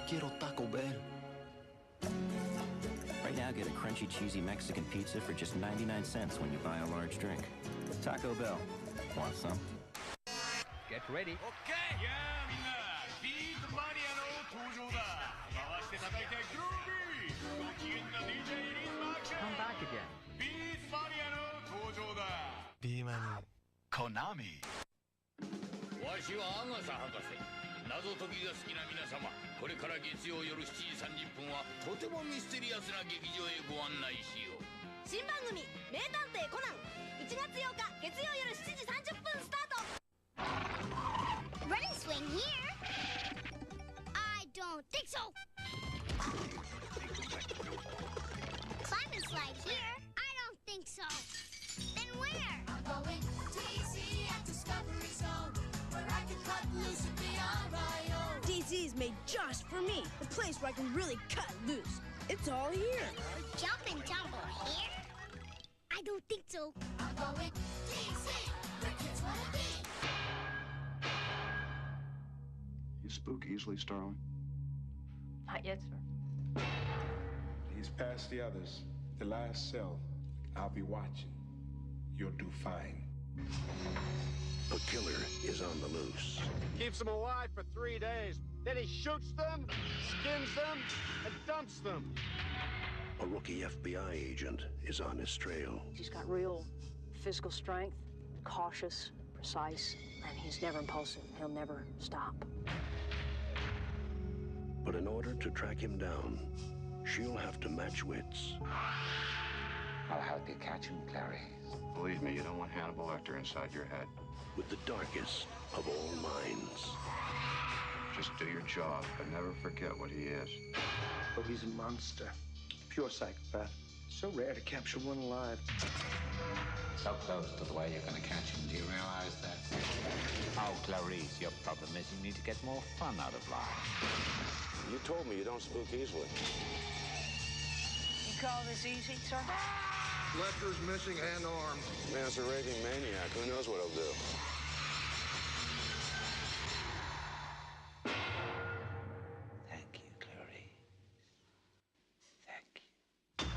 quiero Taco Bell. Right now, get a crunchy, cheesy Mexican pizza for just 99 cents when you buy a large drink. Taco Bell. Want some? Get ready. Okay. やあみんな、ビーズマニアの登場だ。回して叩いてグルービー。ご機嫌な DJ リズムアクション。 Come back again. ビーズマニアの登場だ。ビーマニコナミ。わしはアガサ博士。謎解きが好きな皆様、これから月曜夜7時30分はとてもミステリアスな劇場へご案内しよう。新番組「名探偵コナン」1月8日月曜夜7時30分スタート。 Running swing here? I don't think so. Climb and slide here? I don't think so. Then where? I'm going TC at Discovery Zone, where I can cut loose and beyond my own. DC is made just for me, the place where I can really cut loose. It's all here. Jump and tumble here? I don't think so. I'm going TC, where kids wanna be. You spook easily, Starling? Not yet, sir. He's past the others. The last cell. I'll be watching. You'll do fine. A killer is on the loose. Keeps them alive for 3 days. Then he shoots them, skins them, and dumps them. A rookie FBI agent is on his trail. He's got real physical strength, cautious, precise, and he's never impulsive. He'll never stop. But in order to track him down, she'll have to match wits. I'll help you catch him, Clary. Believe me, you don't want Hannibal Lecter inside your head. With the darkest of all minds. Just do your job, but never forget what he is. Oh, he's a monster. Pure psychopath. So rare to capture one alive. So close to the way you're gonna catch him. Do you realize that? Oh, Clarice, your problem is you need to get more fun out of life. You told me you don't spook easily. You call this easy, sir? Lecter's missing hand arm. Man's a raving maniac. Who knows what he'll do? Thank you, Clarice. Thank you.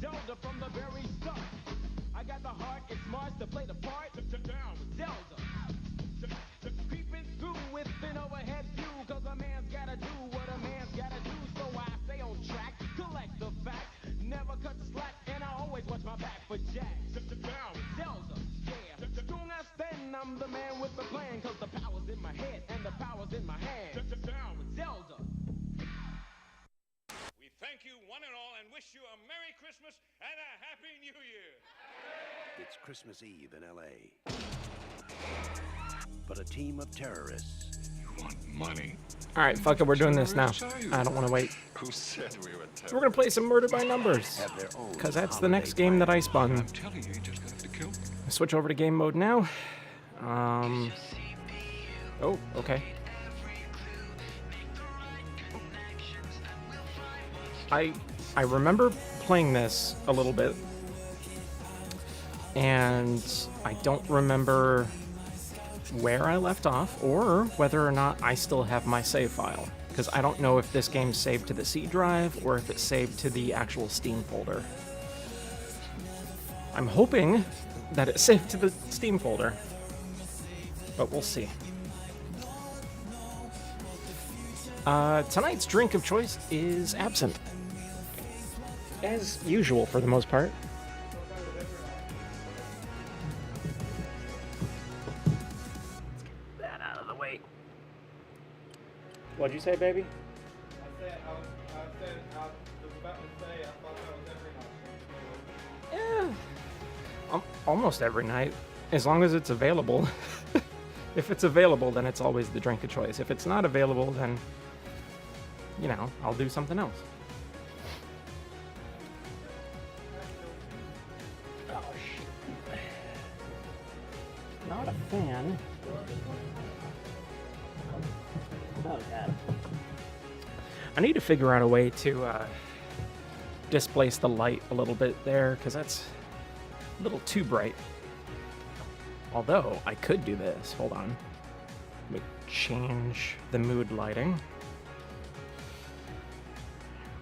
Zelda from the very start. I got the heart, it's Mars to play the part. Down with Zelda. Creeping through with an overhead view, cause a man's gotta do what a man's gotta do. So I stay on track, collect the facts, never cut the slack, and I always watch my back for Jack. Down with Zelda, yeah. Soon as then I'm the man with the plan, cause the power's in my head and the power's in my hand. Down with Zelda. Thank you one and all and wish you a Merry Christmas and a Happy New Year. It's Christmas Eve in L.A. But a team of terrorists. You want money? All right, fuck it, we're doing this now. I don't want to wait. Who said we were terrorists? We're gonna play some Murder by Numbers, because that's the next game that I spun. I'm telling you, you just have to kill me. Switch over to game mode now. Oh, okay. I remember playing this a little bit, and I don't remember where I left off or whether or not I still have my save file. because I don't know if this game's saved to the C drive or if it's saved to the actual Steam folder. I'm hoping that it's saved to the Steam folder, but we'll see. Tonight's drink of choice is absinthe. As usual, for the most part. Let's get that out of the way. What'd you say, baby? I was about to say, I thought that was every night. Yeah. Almost every night, as long as it's available. If it's available, then it's always the drink of choice. If it's not available, then, you know, I'll do something else. Oh, shit. Not a fan. Oh, God. I need to figure out a way to displace the light a little bit there, because that's a little too bright. Although, I could do this. Hold on. Let me change the mood lighting.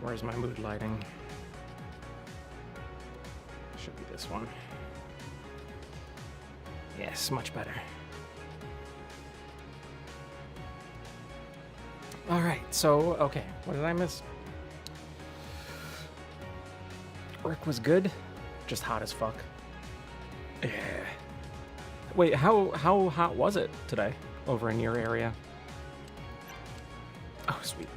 Where's my mood lighting? Should be this one. Yes, much better. Alright, so, okay. What did I miss? Work was good. Just hot as fuck. Yeah. Wait, how hot was it today over in your area? Oh, sweet.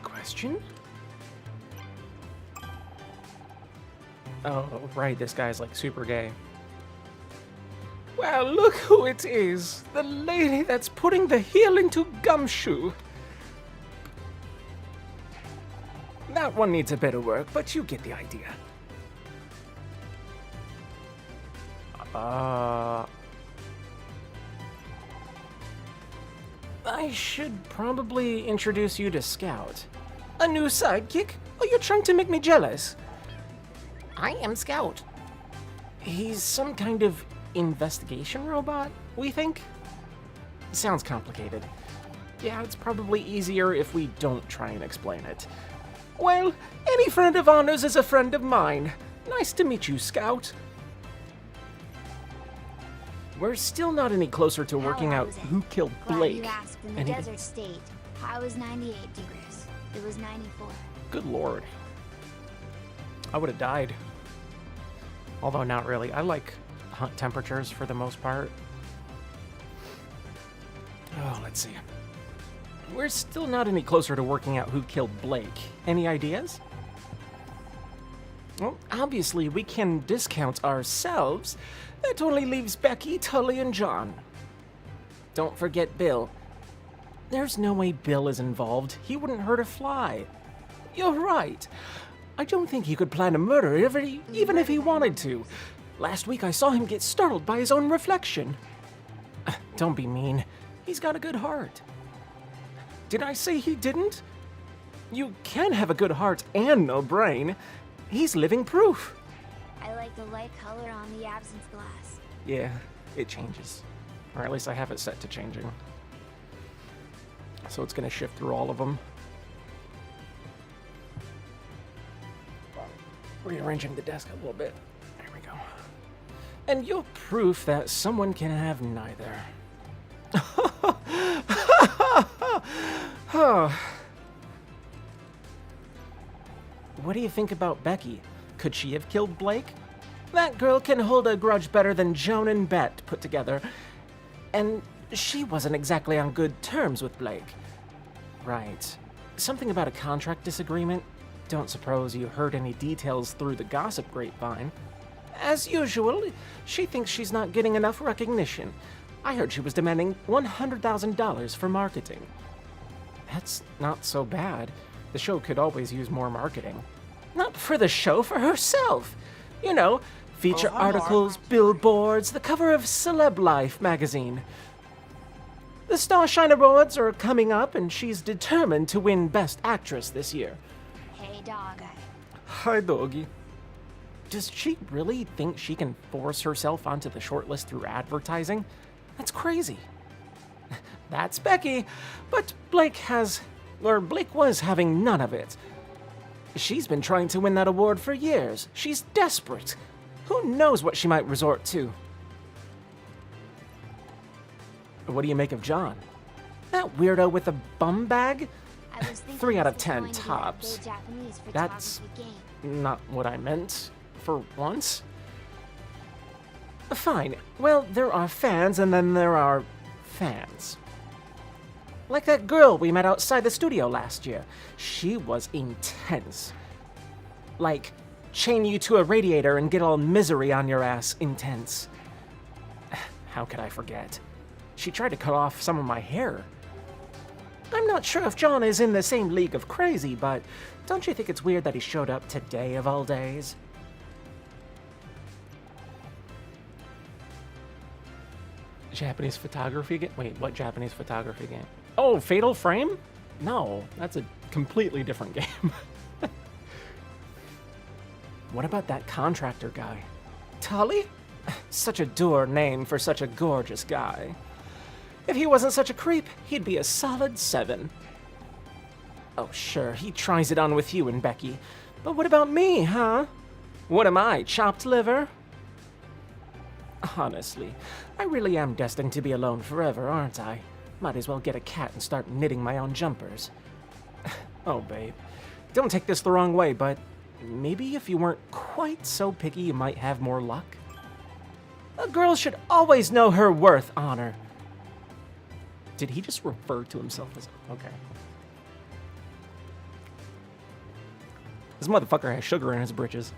Question? Oh, right, this guy's like super gay. Well, look who it is! The lady that's putting the heel into Gumshoe! That one needs a bit of work, but you get the idea. I should probably introduce you to Scout. A new sidekick? Are you trying to make me jealous? I am Scout. He's some kind of investigation robot, we think? Sounds complicated. Yeah, it's probably easier if we don't try and explain it. Well, any friend of ours is a friend of mine. Nice to meet you, Scout. We're still not any closer to working out who killed Blake. Glad you asked. In the desert state, I was 98 degrees. It was 94. Good lord. I would have died. Although not really. I like hot temperatures for the most part. Oh, let's see. We're still not any closer to working out who killed Blake. Any ideas? Well, obviously we can discount ourselves. That only leaves Becky, Tully, and John. Don't forget Bill. There's no way Bill is involved. He wouldn't hurt a fly. You're right. I don't think he could plan a murder even if he wanted to. Last week I saw him get startled by his own reflection. Don't be mean. He's got a good heart. Did I say he didn't? You can have a good heart and no brain. He's living proof. I like the light color on the absinthe glass. Yeah, it changes. Or at least I have it set to changing. So it's going to shift through all of them. Rearranging the desk a little bit. There we go. And you're proof that someone can have neither. What do you think about Becky? Could she have killed Blake? That girl can hold a grudge better than Joan and Bet put together. And she wasn't exactly on good terms with Blake. Right. Something about a contract disagreement? Don't suppose you heard any details through the gossip grapevine. As usual, she thinks she's not getting enough recognition. I heard she was demanding $100,000 for marketing. That's not so bad. The show could always use more marketing. Not for the show, for herself. You know, feature articles, billboards, the cover of Celeb Life magazine. The Starshine Awards are coming up, and she's determined to win Best Actress this year. Hey, dog. Hi, doggy. Does she really think she can force herself onto the shortlist through advertising? That's crazy. That's Becky, but Blake was having none of it. She's been trying to win that award for years. She's desperate. Who knows what she might resort to? What do you make of John? That weirdo with a bum bag? 3 out of 10 tops. That's not what I meant, for once. Fine. Well, there are fans, and then there are fans. Like that girl we met outside the studio last year. She was intense. Like, chain you to a radiator and get all misery on your ass intense. How could I forget? She tried to cut off some of my hair. I'm not sure if John is in the same league of crazy, but don't you think it's weird that he showed up today of all days? Japanese photography game? Wait, what Japanese photography game? Oh, Fatal Frame? No, that's a completely different game. What about that contractor guy? Tully? Such a dour name for such a gorgeous guy. If he wasn't such a creep, he'd be a solid 7. Oh, sure, he tries it on with you and Becky. But what about me, huh? What am I, chopped liver? Honestly, I really am destined to be alone forever, aren't I? Might as well get a cat and start knitting my own jumpers. Oh, babe. Don't take this the wrong way, but maybe if you weren't quite so picky, you might have more luck. A girl should always know her worth, Honor. Did he just refer to himself as... Okay. This motherfucker has sugar in his britches.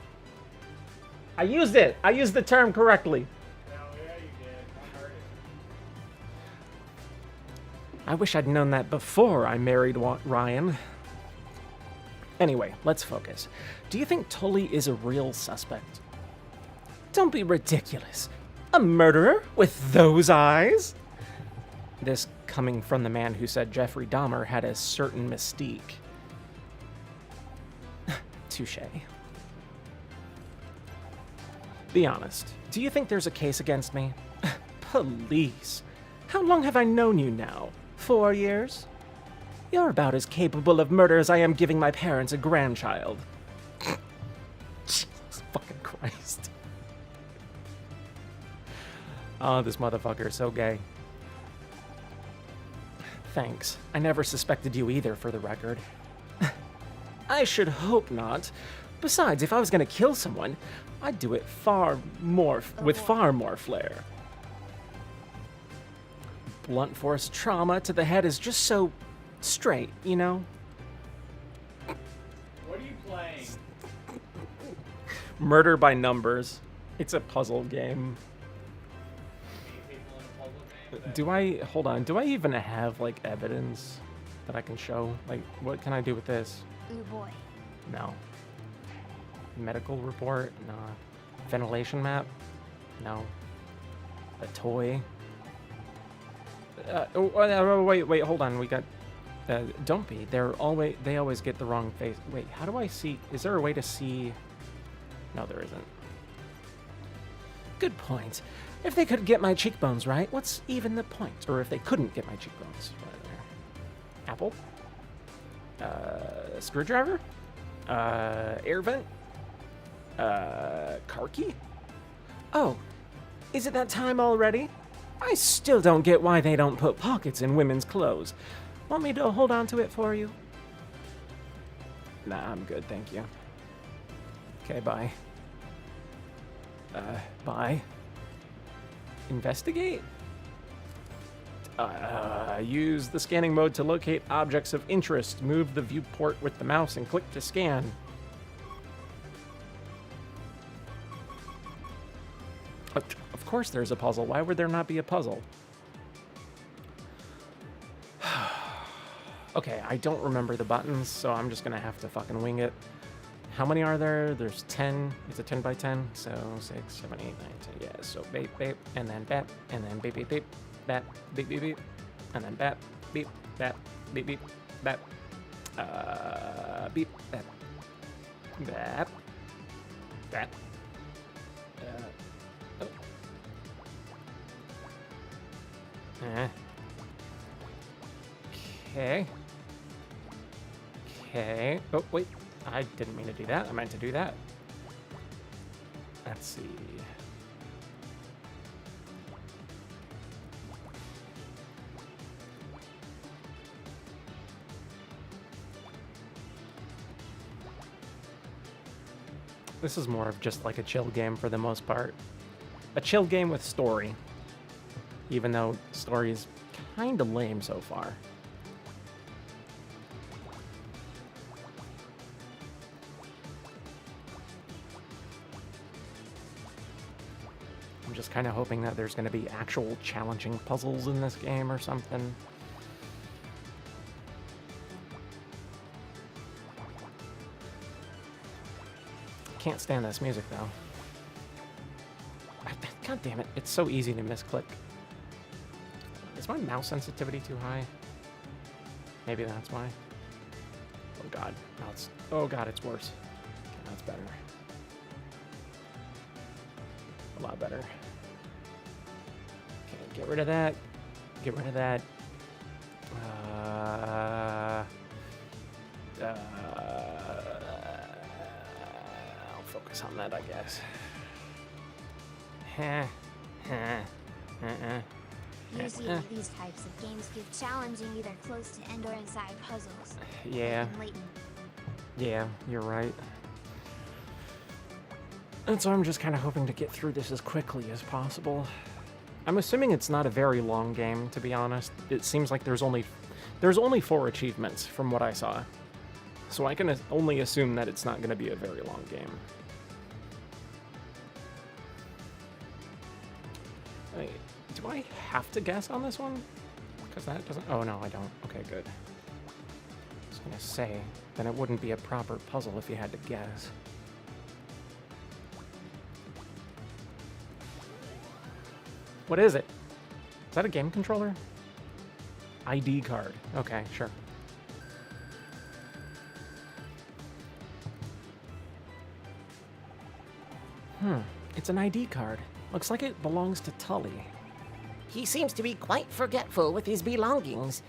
I used it! I used the term correctly. Oh, yeah, you did. I heard it. I wish I'd known that before I married Ryan. Anyway, let's focus. Do you think Tully is a real suspect? Don't be ridiculous. A murderer with those eyes? This coming from the man who said Jeffrey Dahmer had a certain mystique. Touché. Be honest. Do you think there's a case against me? Police. How long have I known you now? 4 years? You're about as capable of murder as I am giving my parents a grandchild. Jesus fucking Christ. Oh, this motherfucker is so gay. Thanks. I never suspected you either, for the record. I should hope not. Besides, if I was gonna kill someone, I'd do it with far more flair. Blunt force trauma to the head is just so straight, you know? What are you playing? Murder by Numbers. It's a puzzle game. Do I, hold on, do I even have, like, evidence that I can show? Like, what can I do with this? Ooh, boy. No. Medical report? No. Ventilation map? No. A toy? Wait, hold on, we got, don't be, they always get the wrong face. Wait, how do I see, is there a way to see? No, there isn't. Good point. If they could get my cheekbones right, what's even the point? Or if they couldn't get my cheekbones. Apple? Screwdriver? Air vent? Car key? Oh, is it that time already? I still don't get why they don't put pockets in women's clothes. Want me to hold on to it for you? Nah, I'm good, thank you. Okay, bye. Bye. Investigate? Use the scanning mode to locate objects of interest. Move the viewport with the mouse and click to scan. Of course there's a puzzle. Why would there not be a puzzle? Okay, I don't remember the buttons, so I'm just gonna have to fucking wing it. How many are there? There's 10. It's a 10 by 10. So 6, 7, 8, 9, 10. Yeah, so beep, beep, and then bap, and then beep, beep, beep, bap, beep, beep, beep, and then bap, beep, bap, beep, beep, bap, beep, bap, bap, bap, Okay. Okay. Oh, wait. I didn't mean to do that. I meant to do that. Let's see. This is more of just like a chill game for the most part. A chill game with story. Even though story is kind of lame so far. I'm just kind of hoping that there's going to be actual challenging puzzles in this game or something. Can't stand this music though. God damn it, it's so easy to misclick. Is my mouse sensitivity too high? Maybe that's why. Oh god, now it's, oh god, it's worse. Okay, that's better. A lot better. Okay, get rid of that. Get rid of that. I'll focus on that, I guess. Usually these types of games give challenging either close to end or inside puzzles. Yeah. Like in Layton. Yeah, you're right. And so I'm just kind of hoping to get through this as quickly as possible. I'm assuming it's not a very long game, to be honest. It seems like there's only 4 achievements from what I saw. So I can only assume that it's not going to be a very long game. Wait, do I have to guess on this one? Because that doesn't... Oh, no, I don't. Okay, good. I was going to say, then it wouldn't be a proper puzzle if you had to guess. What is it? Is that a game controller? ID card. Okay, sure. It's an ID card. Looks like it belongs to Tully. He seems to be quite forgetful with his belongings.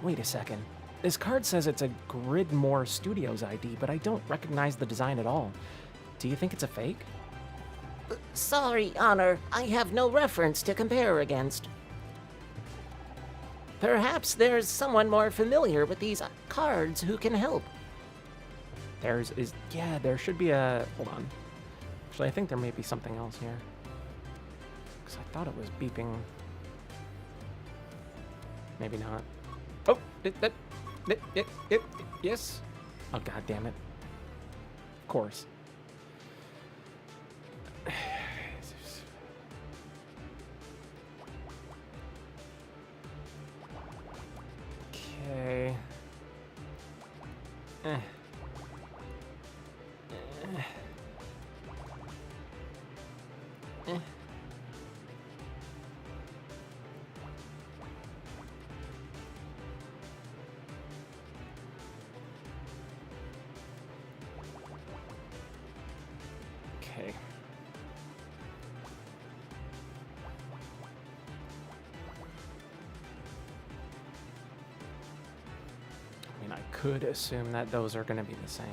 Wait a second. This card says it's a Gridmore Studios ID, but I don't recognize the design at all. Do you think it's a fake? Sorry, Honor. I have no reference to compare against. Perhaps there's someone more familiar with these cards who can help. There should be a... Hold on. Actually, I think there may be something else here. Because I thought it was beeping. Maybe not. Oh! Yes! Oh, god damn it. Of course. Okay. Okay. I mean, I could assume that those are going to be the same.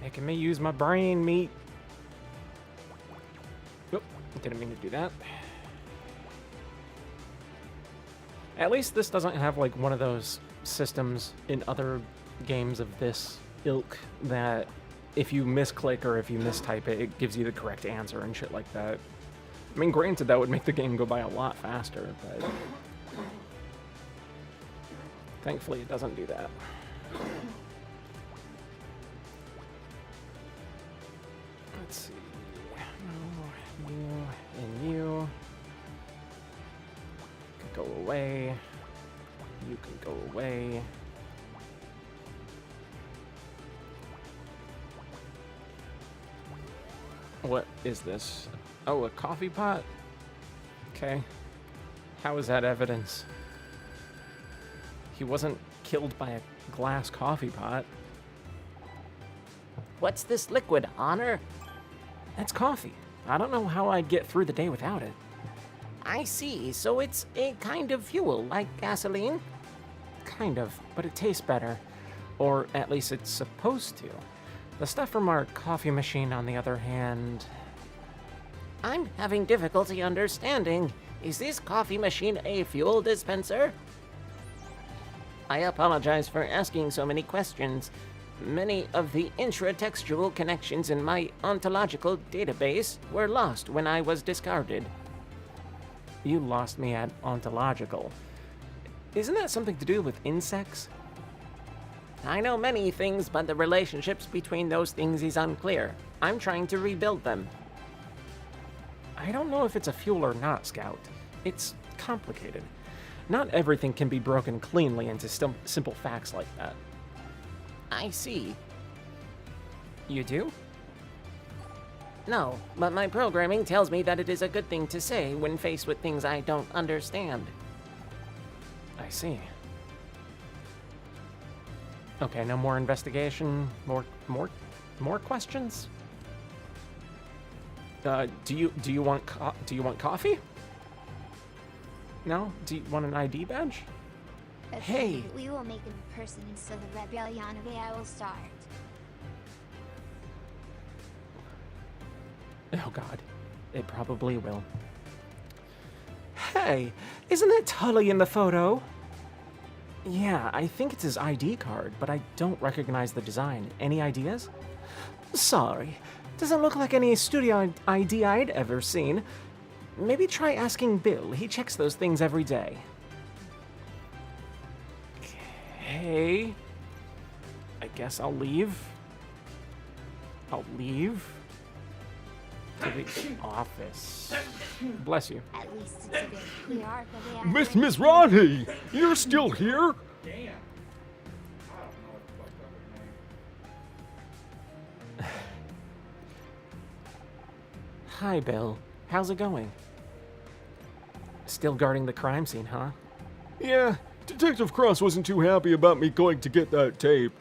Making me use my brain, meat. Oop, didn't mean to do that. At least this doesn't have like one of those systems in other games of this ilk that if you misclick or if you mistype it, it gives you the correct answer and shit like that. I mean, granted, that would make the game go by a lot faster, but thankfully it doesn't do that. Let's see. No, you and you can go away. You can go away. What is this? Oh, a coffee pot? Okay. How is that evidence? He wasn't killed by a glass coffee pot. What's this liquid, Honor? That's coffee. I don't know how I'd get through the day without it. I see, so it's a kind of fuel, like gasoline? Kind of, but it tastes better. Or at least it's supposed to. The stuff from our coffee machine, on the other hand... I'm having difficulty understanding. Is this coffee machine a fuel dispenser? I apologize for asking so many questions. Many of the intratextual connections in my ontological database were lost when I was discarded. You lost me at ontological. Isn't that something to do with insects? I know many things, but the relationships between those things is unclear. I'm trying to rebuild them. I don't know if it's a fuel or not, Scout. It's complicated. Not everything can be broken cleanly into simple facts like that. I see. You do? No, but my programming tells me that it is a good thing to say when faced with things I don't understand. I see. Okay, no more investigation. More questions? Do you want coffee? No? Do you want an ID badge? Hey! We will make it in person, so the rebellion of AI will start. Oh god, it probably will. Hey, isn't that Tully in the photo? Yeah, I think it's his ID card, but I don't recognize the design. Any ideas? Sorry, doesn't look like any studio ID I'd ever seen. Maybe try asking Bill, he checks those things every day. Okay, I guess I'll leave. I'll leave to the office. Bless you. At least it's a bit clear, but Miss Rodney, you're still here? Damn. Hi, Bill. How's it going? Still guarding the crime scene, huh? Yeah, Detective Cross wasn't too happy about me going to get that tape.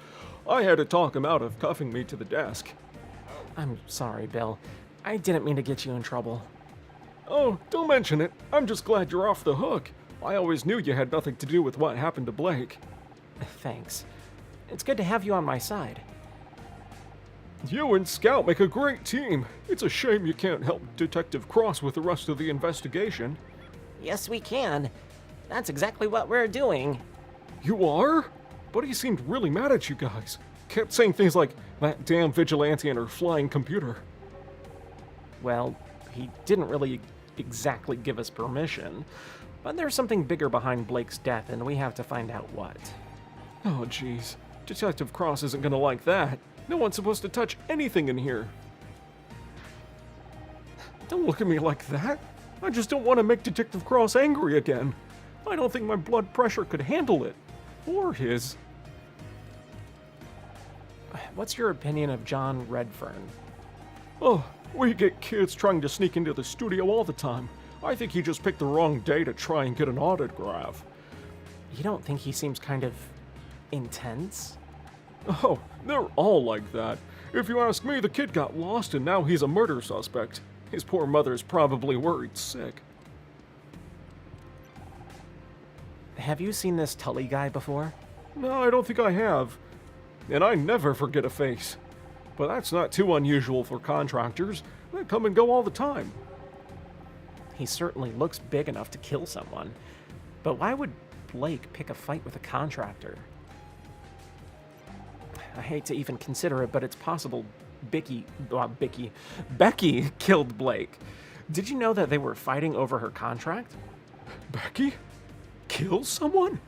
I had to talk him out of cuffing me to the desk. I'm sorry, Bill. I didn't mean to get you in trouble. Oh, don't mention it. I'm just glad you're off the hook. I always knew you had nothing to do with what happened to Blake. Thanks. It's good to have you on my side. You and Scout make a great team. It's a shame you can't help Detective Cross with the rest of the investigation. Yes, we can. That's exactly what we're doing. You are? But he seemed really mad at you guys. Kept saying things like, that damn vigilante and her flying computer. Well, he didn't really exactly give us permission, but there's something bigger behind Blake's death, and we have to find out what. Oh, jeez. Detective Cross isn't gonna like that. No one's supposed to touch anything in here. Don't look at me like that. I just don't want to make Detective Cross angry again. I don't think my blood pressure could handle it. Or his. What's your opinion of John Redfern? Oh, we get kids trying to sneak into the studio all the time. I think he just picked the wrong day to try and get an autograph. You don't think he seems kind of intense? Oh, they're all like that. If you ask me, the kid got lost and now he's a murder suspect. His poor mother's probably worried sick. Have you seen this Tully guy before? No, I don't think I have. And I never forget a face. But that's not too unusual for contractors. They come and go all the time. He certainly looks big enough to kill someone. But why would Blake pick a fight with a contractor? I hate to even consider it, but it's possible Becky killed Blake. Did you know that they were fighting over her contract? Becky? Kill someone?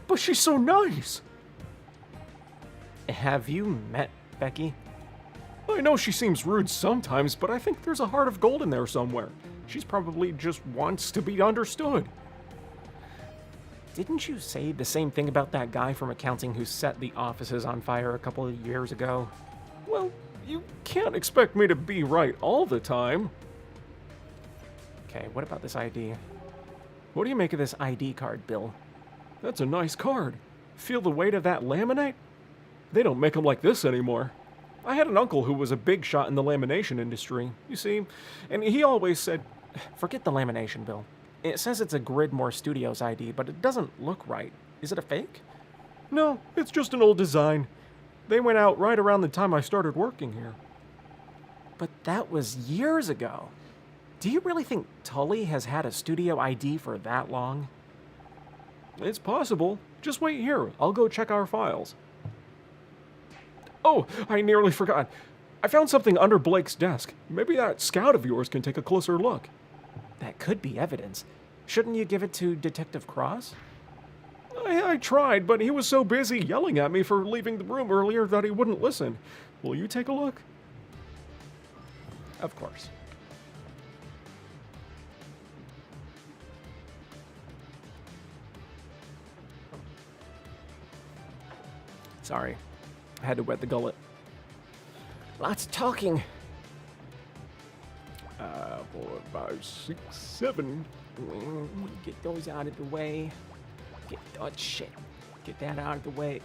But she's so nice. Have you met Becky? I know she seems rude sometimes, but I think there's a heart of gold in there somewhere. She's probably just wants to be understood. Didn't you say the same thing about that guy from accounting who set the offices on fire a couple of years ago? Well, You can't expect me to be right all the time. Okay, what about this ID? What do you make of this ID card, Bill? That's a nice card. Feel the weight of that laminate? They don't make them like this anymore. I had an uncle who was a big shot in the lamination industry, you see, and he always said, forget the lamination, Bill. It says it's a Gridmore Studios ID, but it doesn't look right. Is it a fake? No, it's just an old design. They went out right around the time I started working here. But that was years ago. Do you really think Tully has had a studio ID for that long? It's possible. Just wait here. I'll go check our files. Oh, I nearly forgot. I found something under Blake's desk. Maybe that scout of yours can take a closer look. That could be evidence. Shouldn't you give it to Detective Cross? I tried, but he was so busy yelling at me for leaving the room earlier that he wouldn't listen. Will you take a look? Of course. Sorry. I had to wet the gullet. Lots of talking. 4, 5, 6, 7. Get those out of the way. Oh, shit. Get that out of the way.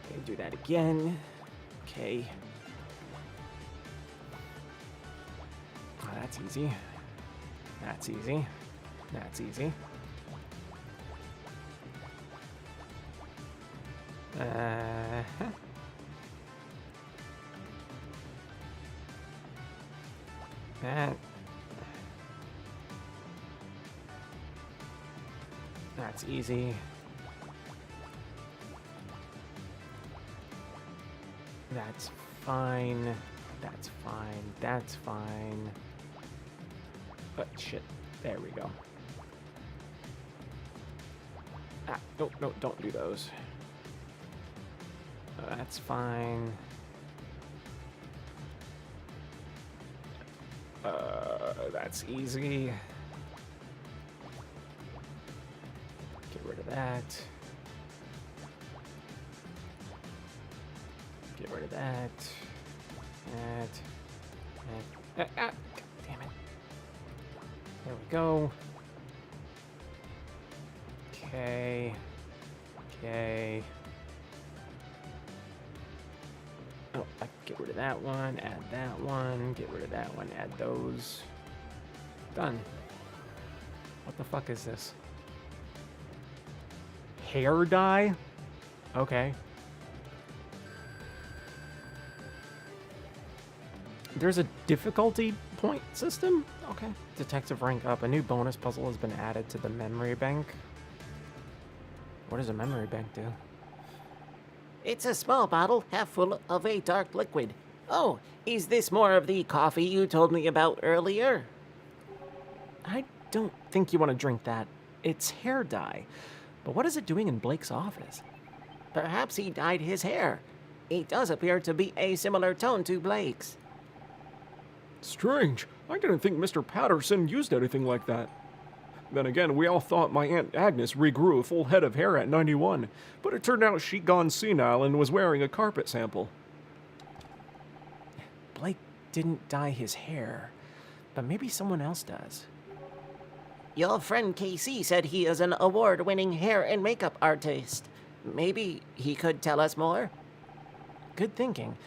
Okay, do that again. Okay. Oh, that's easy. That's easy. That's easy. Uh-huh. That's easy. That's fine. That's fine. That's fine. But shit. There we go. Ah, no, no, don't do those. That's fine. That's easy. Get rid of that. Get rid of that. That. God damn it. There we go. Okay. Okay. Oh, I get rid of that one, add that one, get rid of that one, add those. Done. What the fuck is this? Hair dye? Okay. There's a difficulty point system? Okay. Detective rank up. A new bonus puzzle has been added to the memory bank. What does a memory bank do? It's a small bottle, half full of a dark liquid. Oh, is this more of the coffee you told me about earlier? I don't think you want to drink that. It's hair dye. But what is it doing in Blake's office? Perhaps he dyed his hair. It does appear to be a similar tone to Blake's. Strange. I didn't think Mr. Patterson used anything like that. Then again, we all thought my Aunt Agnes regrew a full head of hair at 91, but it turned out she'd gone senile and was wearing a carpet sample. Blake didn't dye his hair, but maybe someone else does. Your friend KC said he is an award-winning hair and makeup artist. Maybe he could tell us more? Good thinking.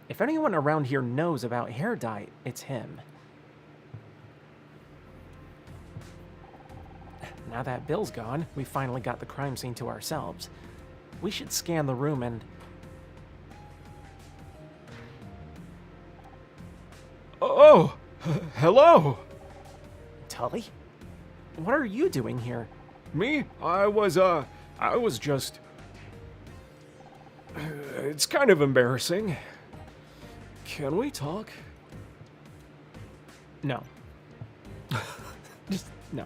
If anyone around here knows about hair dye, it's him. Now that Bill's gone, we finally got the crime scene to ourselves. We should scan the room and... Oh! Hello! Tully? What are you doing here? Me? I was just... It's kind of embarrassing. Can we talk? No. Just no.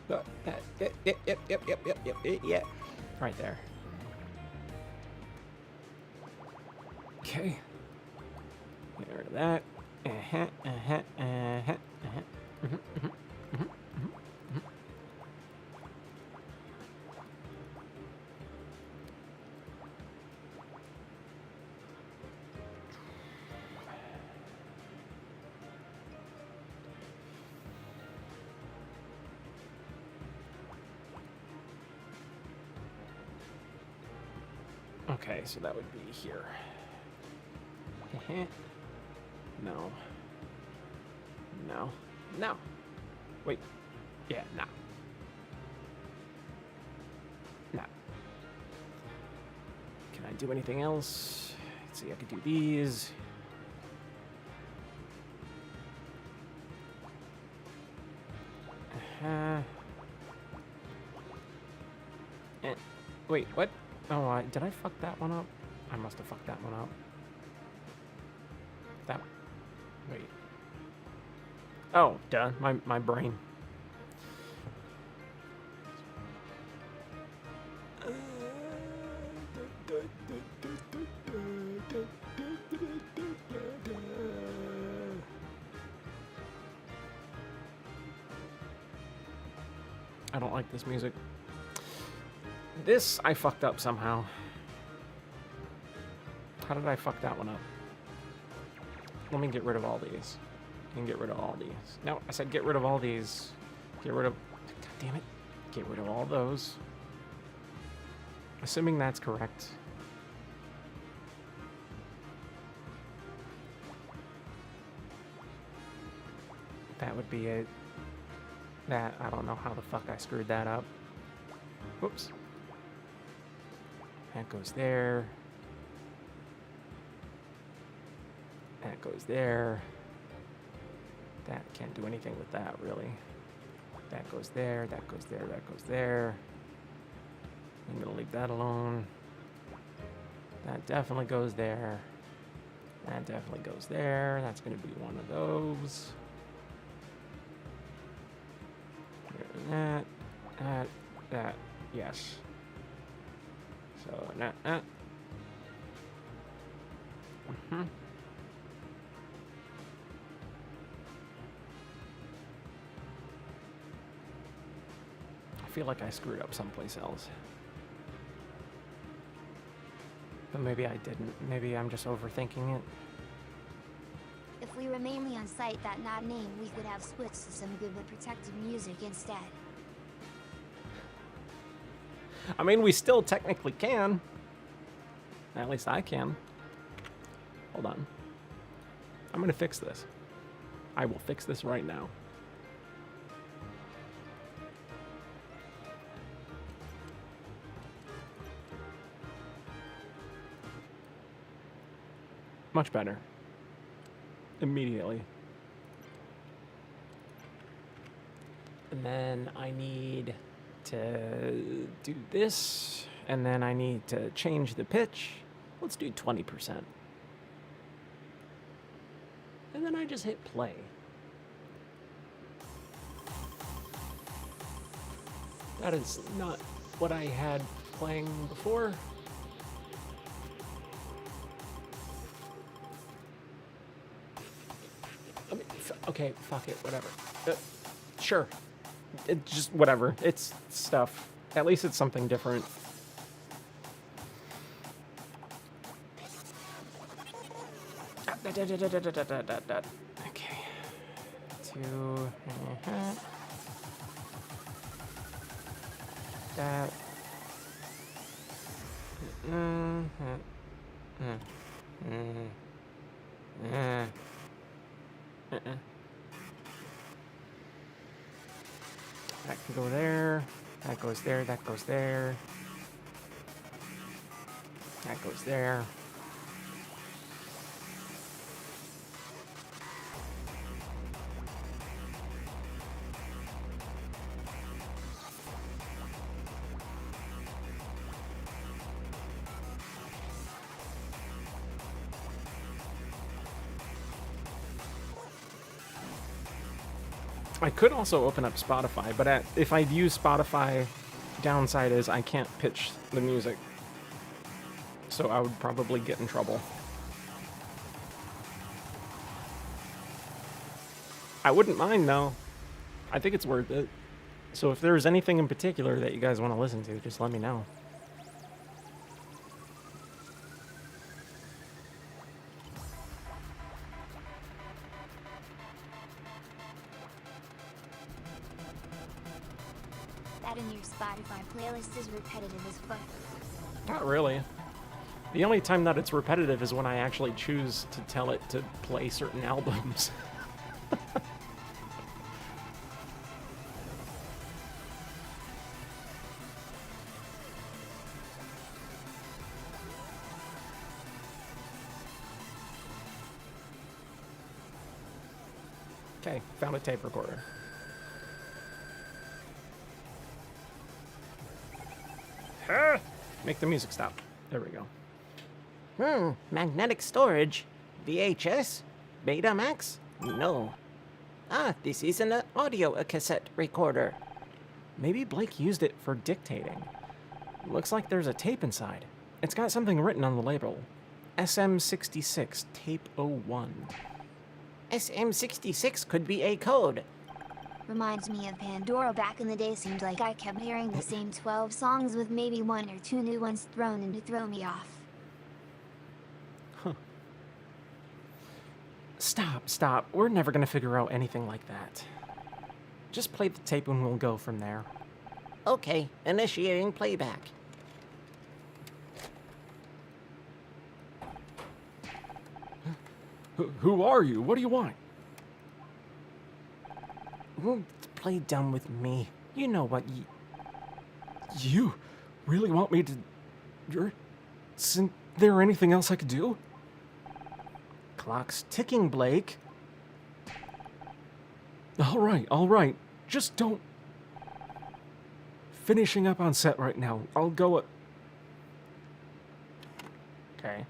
Yep. Right there. Okay. Get rid of that. Okay, so that would be here. No. No. No. Wait. Yeah, no. No. Can I do anything else? Let's see, I could do these. Wait, what? Oh, did I fuck that one up? I must have fucked that one up. That. Wait. Oh, duh. My brain. I don't like this music. This I fucked up somehow. How did I fuck that one up? Let me get rid of all these. And get rid of all these. No, I said get rid of all these. Get rid of... God damn it. Get rid of all those. Assuming that's correct. That would be it. That, I don't know how the fuck I screwed that up. Whoops. That goes there. That goes there. That can't do anything with that, really. That goes there, that goes there, that goes there. I'm gonna leave that alone. That definitely goes there. That definitely goes there. That's gonna be one of those. That, yes. So, that. I feel like I screwed up someplace else. But maybe I didn't. Maybe I'm just overthinking it. If we were mainly on site that not named, we could have switched to some good but protected music instead. I mean, we still technically can. At least I can. Hold on. I'm gonna fix this. I will fix this right now. Much better. Immediately. And then I need to do this, and then I need to change the pitch. Let's do 20%. And then I just hit play. That is not what I had playing before. I mean, okay, fuck it, whatever. Sure. It just whatever. It's stuff. At least it's something different. Okay. Two. That. That can go there. That goes there. That goes there. That goes there. I could also open up Spotify, but if I use Spotify, downside is I can't pitch the music. So I would probably get in trouble. I wouldn't mind though. I think it's worth it. So if there's anything in particular that you guys want to listen to, just let me know. That in your Spotify playlist is repetitive as fuck. Not really. The only time that it's repetitive is when I actually choose to tell it to play certain albums. Okay, found a tape recorder. Make the music stop. There we go. Magnetic storage. VHS? Betamax? No. Ah, this is an audio cassette recorder. Maybe Blake used it for dictating. Looks like there's a tape inside. It's got something written on the label. SM66, tape 01. SM66 could be a code. Reminds me of Pandora back in the day. Seemed like I kept hearing the same 12 songs with maybe 1 or 2 new ones thrown in to throw me off. Huh. Stop. We're never gonna figure out anything like that. Just play the tape and we'll go from there. Okay, initiating playback. Who are you? What do you want? Play dumb with me. You know what You really want me to... Isn't there anything else I could do? Clock's ticking, Blake. All right. Just don't... Finishing up on set right now. I'll go... Okay.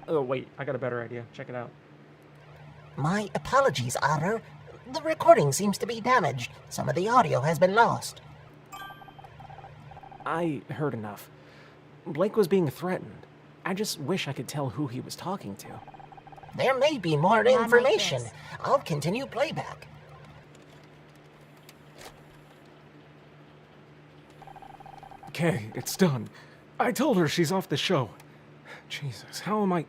Oh, wait. I got a better idea. Check it out. My apologies, Otter. The recording seems to be damaged. Some of the audio has been lost. I heard enough. Blake was being threatened. I just wish I could tell who he was talking to. There may be more information. I'll continue playback. Okay, it's done. I told her she's off the show. Jesus, how am I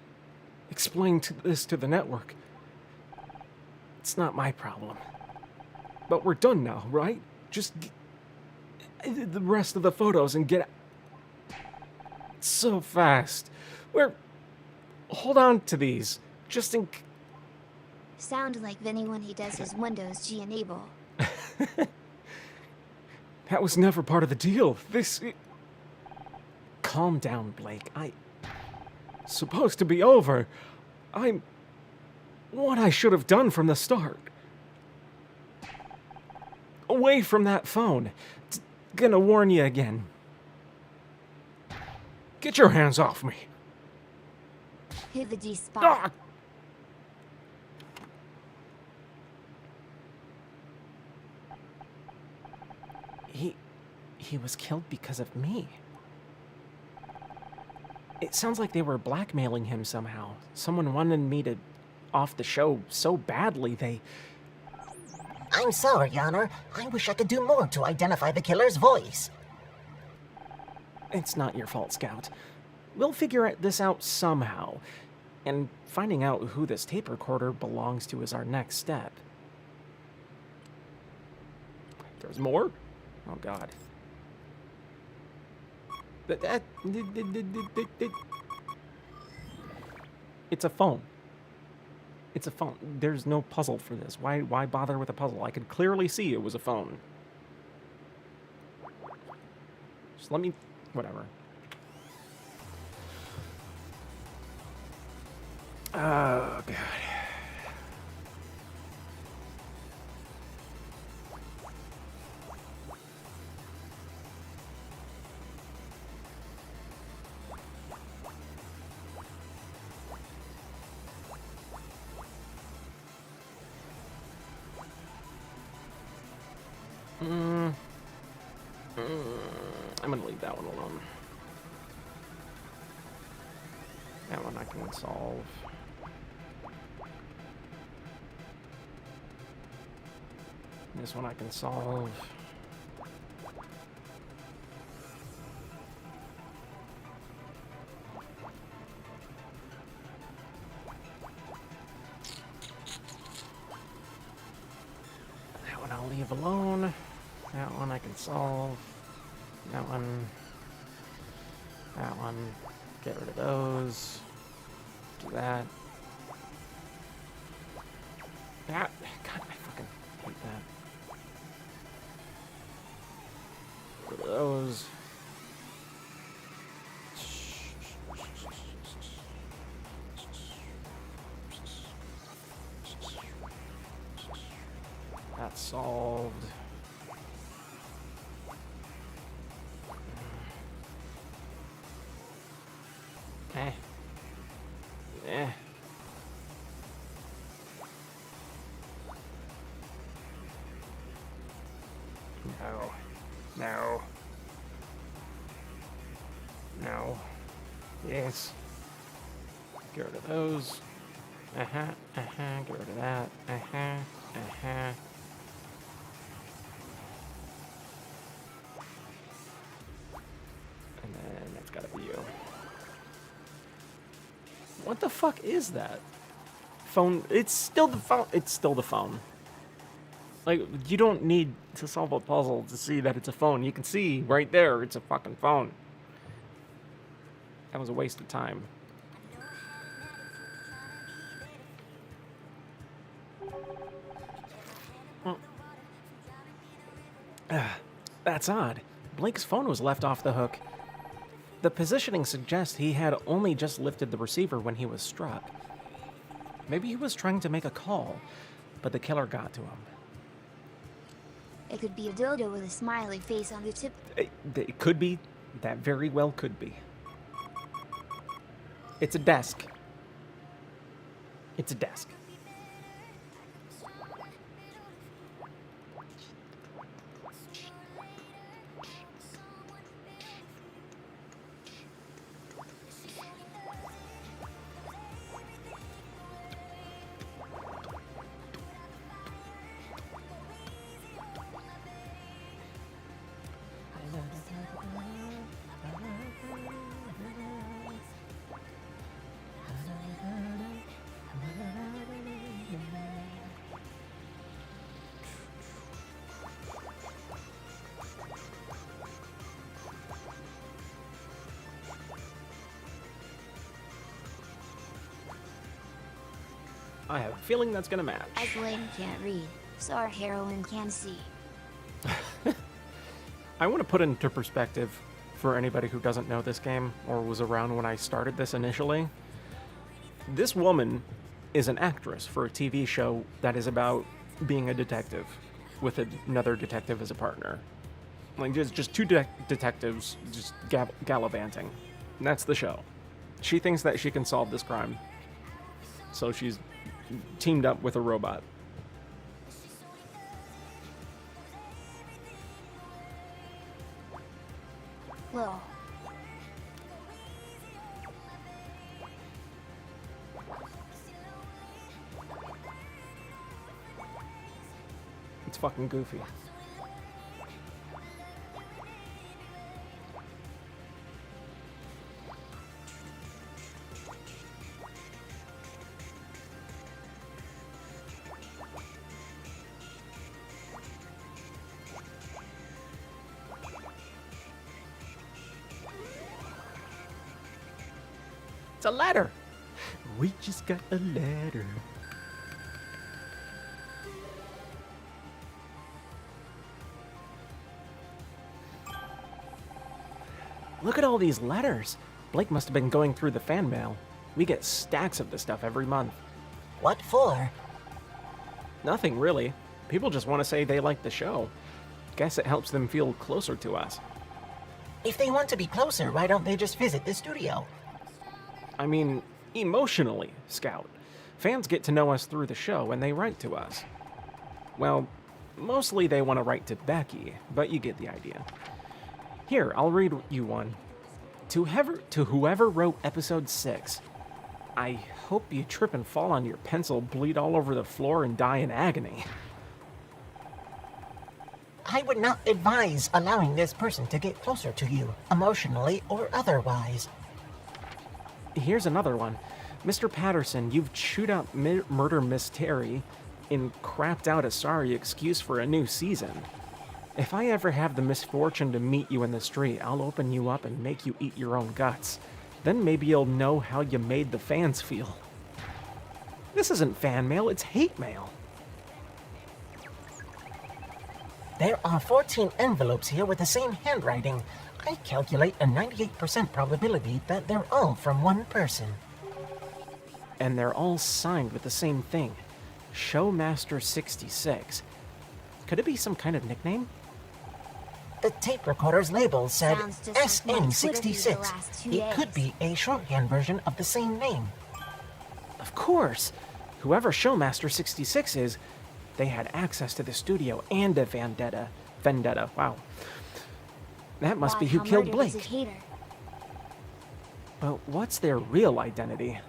explaining this to the network? It's not my problem. But we're done now, right? Just the rest of the photos and get so fast. Hold on to these. Just in... Sound like Vinny when he does his Windows G enable. That was never part of the deal. Calm down, Blake. Supposed to be over. What I should have done from the start. Away from that phone. Gonna warn you again. Get your hands off me. Hit the G spot. He was killed because of me. It sounds like they were blackmailing him somehow. Someone wanted me to off the show so badly they... I'm sorry, Honor. I wish I could do more to identify the killer's voice. It's not your fault, Scout. We'll figure this out somehow. And finding out who this tape recorder belongs to is our next step. There's more? Oh, God. It's a phone. It's a phone. There's no puzzle for this. Why bother with a puzzle? I could clearly see it was a phone. Just let me... Whatever. Oh, God. I'm gonna leave that one alone. That one I can solve. This one I can solve. That one I'll leave alone. That one I can solve. That one... That one. Get rid of those. Do that. That. God, I fucking hate that. Get rid of those. That's solved. No. No. Yes. Get rid of those. Get rid of that. And then that's gotta be you. What the fuck is that? Phone. It's still the phone. It's still the phone. Like, you don't need to solve a puzzle to see that it's a phone. You can see right there it's a fucking phone. That was a waste of time. That's odd. Blake's phone was left off the hook. The positioning suggests he had only just lifted the receiver when he was struck. Maybe he was trying to make a call, but the killer got to him. It could be a dildo with a smiley face on the tip. It could be. That very well could be. It's a desk. It's a desk. I have a feeling that's gonna match. As Lane can't read, so our heroine can see. I want to put into perspective for anybody who doesn't know this game or was around when I started this initially. This woman is an actress for a TV show that is about being a detective with another detective as a partner. Like, just two detectives just gallivanting. And that's the show. She thinks that she can solve this crime. So she's teamed up with a robot. Well, it's fucking goofy. It's a ladder. We just got a ladder. Look at all these letters. Blake must have been going through the fan mail. We get stacks of this stuff every month. What for? Nothing, really. People just want to say they like the show. Guess it helps them feel closer to us. If they want to be closer, why don't they just visit the studio? I mean, emotionally, Scout. Fans get to know us through the show and they write to us. Well, mostly they want to write to Becky, but you get the idea. Here, I'll read you one. To whoever wrote episode 6, I hope you trip and fall on your pencil, bleed all over the floor, and die in agony. I would not advise allowing this person to get closer to you, emotionally or otherwise. Here's another one. Mr. Patterson, you've chewed out Murder Mystery and crapped out a sorry excuse for a new season. If I ever have the misfortune to meet you in the street, I'll open you up and make you eat your own guts. Then maybe you'll know how you made the fans feel. This isn't fan mail, it's hate mail. There are 14 envelopes here with the same handwriting. I calculate a 98% probability that they're all from one person. And they're all signed with the same thing. Showmaster66. Could it be some kind of nickname? The tape recorder's label said Sounds just like Mike's interview the last SN66. 2 It days. could be a shorthand version of the same name. Of course! Whoever Showmaster66 is, they had access to the studio and a vendetta. Vendetta, wow. That must be who killed Blake. But what's their real identity?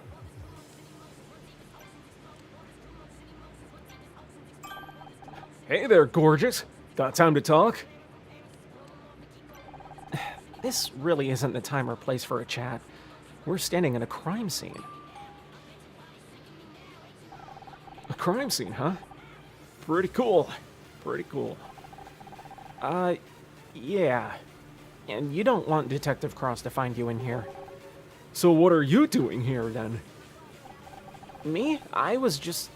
Hey there, gorgeous. Got time to talk? This really isn't the time or place for a chat. We're standing in a crime scene. A crime scene, huh? Pretty cool. Pretty cool. Yeah. And you don't want Detective Cross to find you in here. So what are you doing here, then? Me? I was just,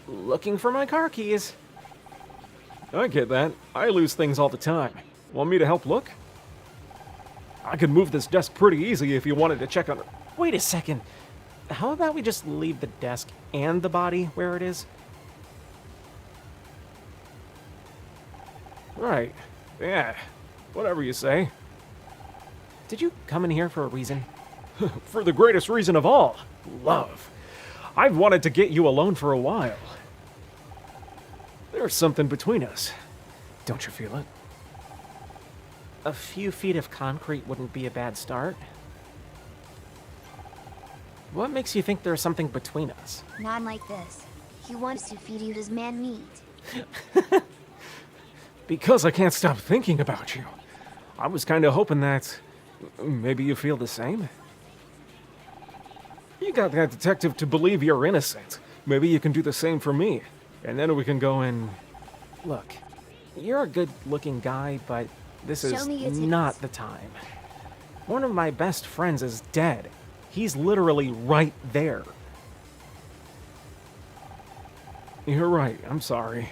looking for my car keys. I get that. I lose things all the time. Want me to help look? I could move this desk pretty easy if you wanted to check on it. Wait a second. How about we just leave the desk and the body where it is? Right. Yeah. Whatever you say. Did you come in here for a reason? For the greatest reason of all. Love. I've wanted to get you alone for a while. There's something between us. Don't you feel it? A few feet of concrete wouldn't be a bad start. What makes you think there's something between us? Not like this. He wants to feed you his man meat. Because I can't stop thinking about you. I was kind of hoping that maybe you feel the same. You got that detective to believe you're innocent. Maybe you can do the same for me. And then we can go and... Look, you're a good-looking guy, but this Show is me your not titties. the time. One of my best friends is dead. He's literally right there. You're right. I'm sorry.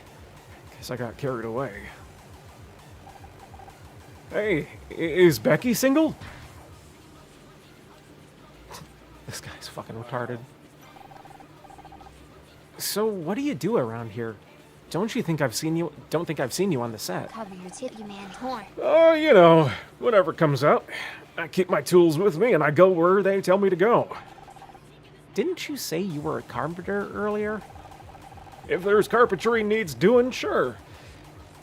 Guess I got carried away. Hey, is Becky single? This guy's fucking retarded. So what do you do around here? Don't think I've seen you on the set. Cover your tip, you man torn. Oh, you know, whatever comes up. I keep my tools with me and I go where they tell me to go. Didn't you say you were a carpenter earlier? If there's carpentry needs doing, sure.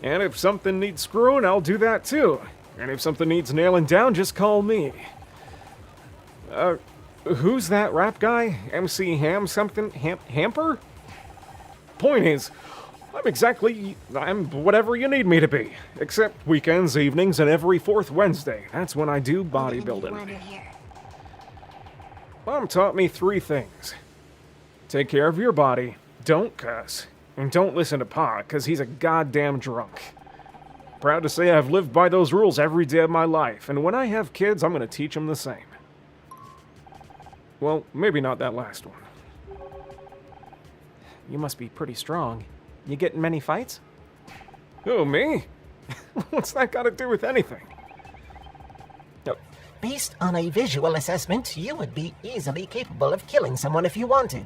And if something needs screwing, I'll do that too. And if something needs nailing down, just call me. Who's that rap guy? MC Ham something? Hamper? Point is, I'm whatever you need me to be. Except weekends, evenings, and every fourth Wednesday. That's when I do bodybuilding. Mom taught me 3 things. Take care of your body, don't cuss, and don't listen to Pa, 'cause he's a goddamn drunk. Proud to say I've lived by those rules every day of my life, and when I have kids, I'm gonna teach them the same. Well, maybe not that last one. You must be pretty strong. You get in many fights? Who, me? What's that got to do with anything? Based on a visual assessment, you would be easily capable of killing someone if you wanted.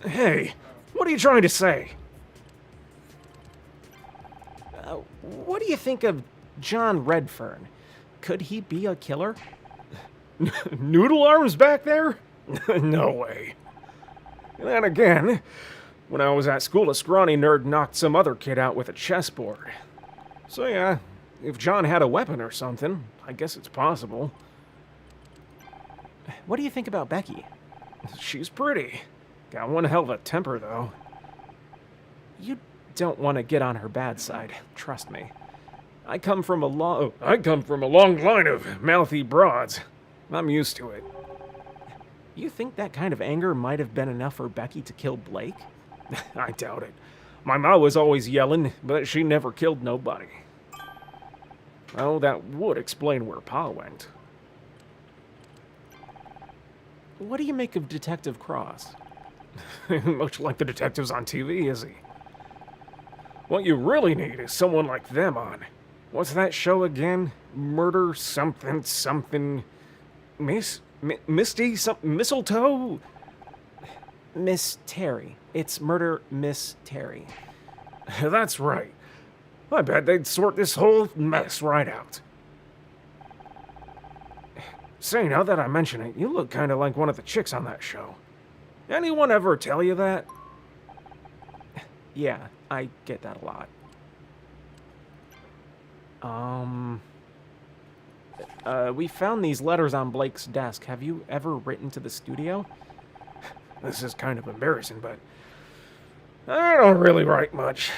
Hey, what are you trying to say? What do you think of John Redfern? Could he be a killer? Noodle arms back there? No way. And then again, when I was at school, a scrawny nerd knocked some other kid out with a chessboard. So yeah, if John had a weapon or something, I guess it's possible. What do you think about Becky? She's pretty. Got one hell of a temper, though. You don't want to get on her bad side, trust me. I come from a long line of mouthy broads. I'm used to it. You think that kind of anger might have been enough for Becky to kill Blake? I doubt it. My ma was always yelling, but she never killed nobody. Well, that would explain where Pa went. What do you make of Detective Cross? Much like the detectives on TV, is he? What you really need is someone like them on. What's that show again? Murder something something... Misty? Mistletoe? Miss Terry. It's Murder Miss Terry. That's right. I bet they'd sort this whole mess right out. Say, now that I mention it, you look kind of like one of the chicks on that show. Anyone ever tell you that? Yeah, I get that a lot. We found these letters on Blake's desk. Have you ever written to the studio? This is kind of embarrassing, but I don't really write much.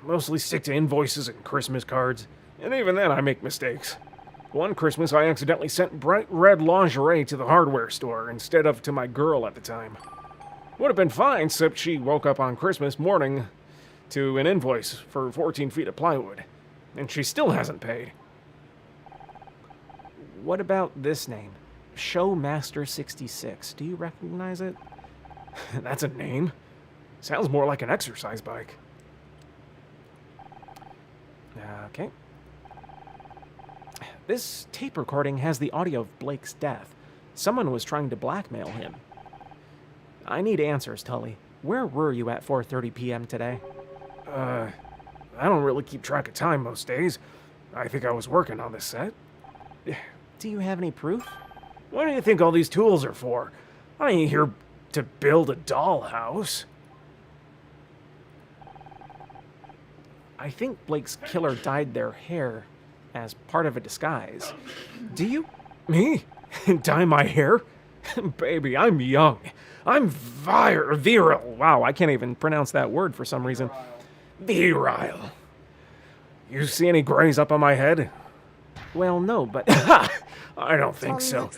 Mostly stick to invoices and Christmas cards, and even then I make mistakes. One Christmas I accidentally sent bright red lingerie to the hardware store instead of to my girl at the time. Would have been fine, except she woke up on Christmas morning to an invoice for 14 feet of plywood, and she still hasn't paid. What about this name? Showmaster66. Do you recognize it? That's a name. Sounds more like an exercise bike. Okay. This tape recording has the audio of Blake's death. Someone was trying to blackmail him. I need answers, Tully. Where were you at 4:30 p.m. today? I don't really keep track of time most days. I think I was working on this set. Do you have any proof? What do you think all these tools are for? I ain't here to build a dollhouse. I think Blake's killer dyed their hair as part of a disguise. Do you? Me? Dye my hair? Baby, I'm young. I'm virile. Wow, I can't even pronounce that word for some reason. Virile. You see any grays up on my head? Well, no, but... I don't think so.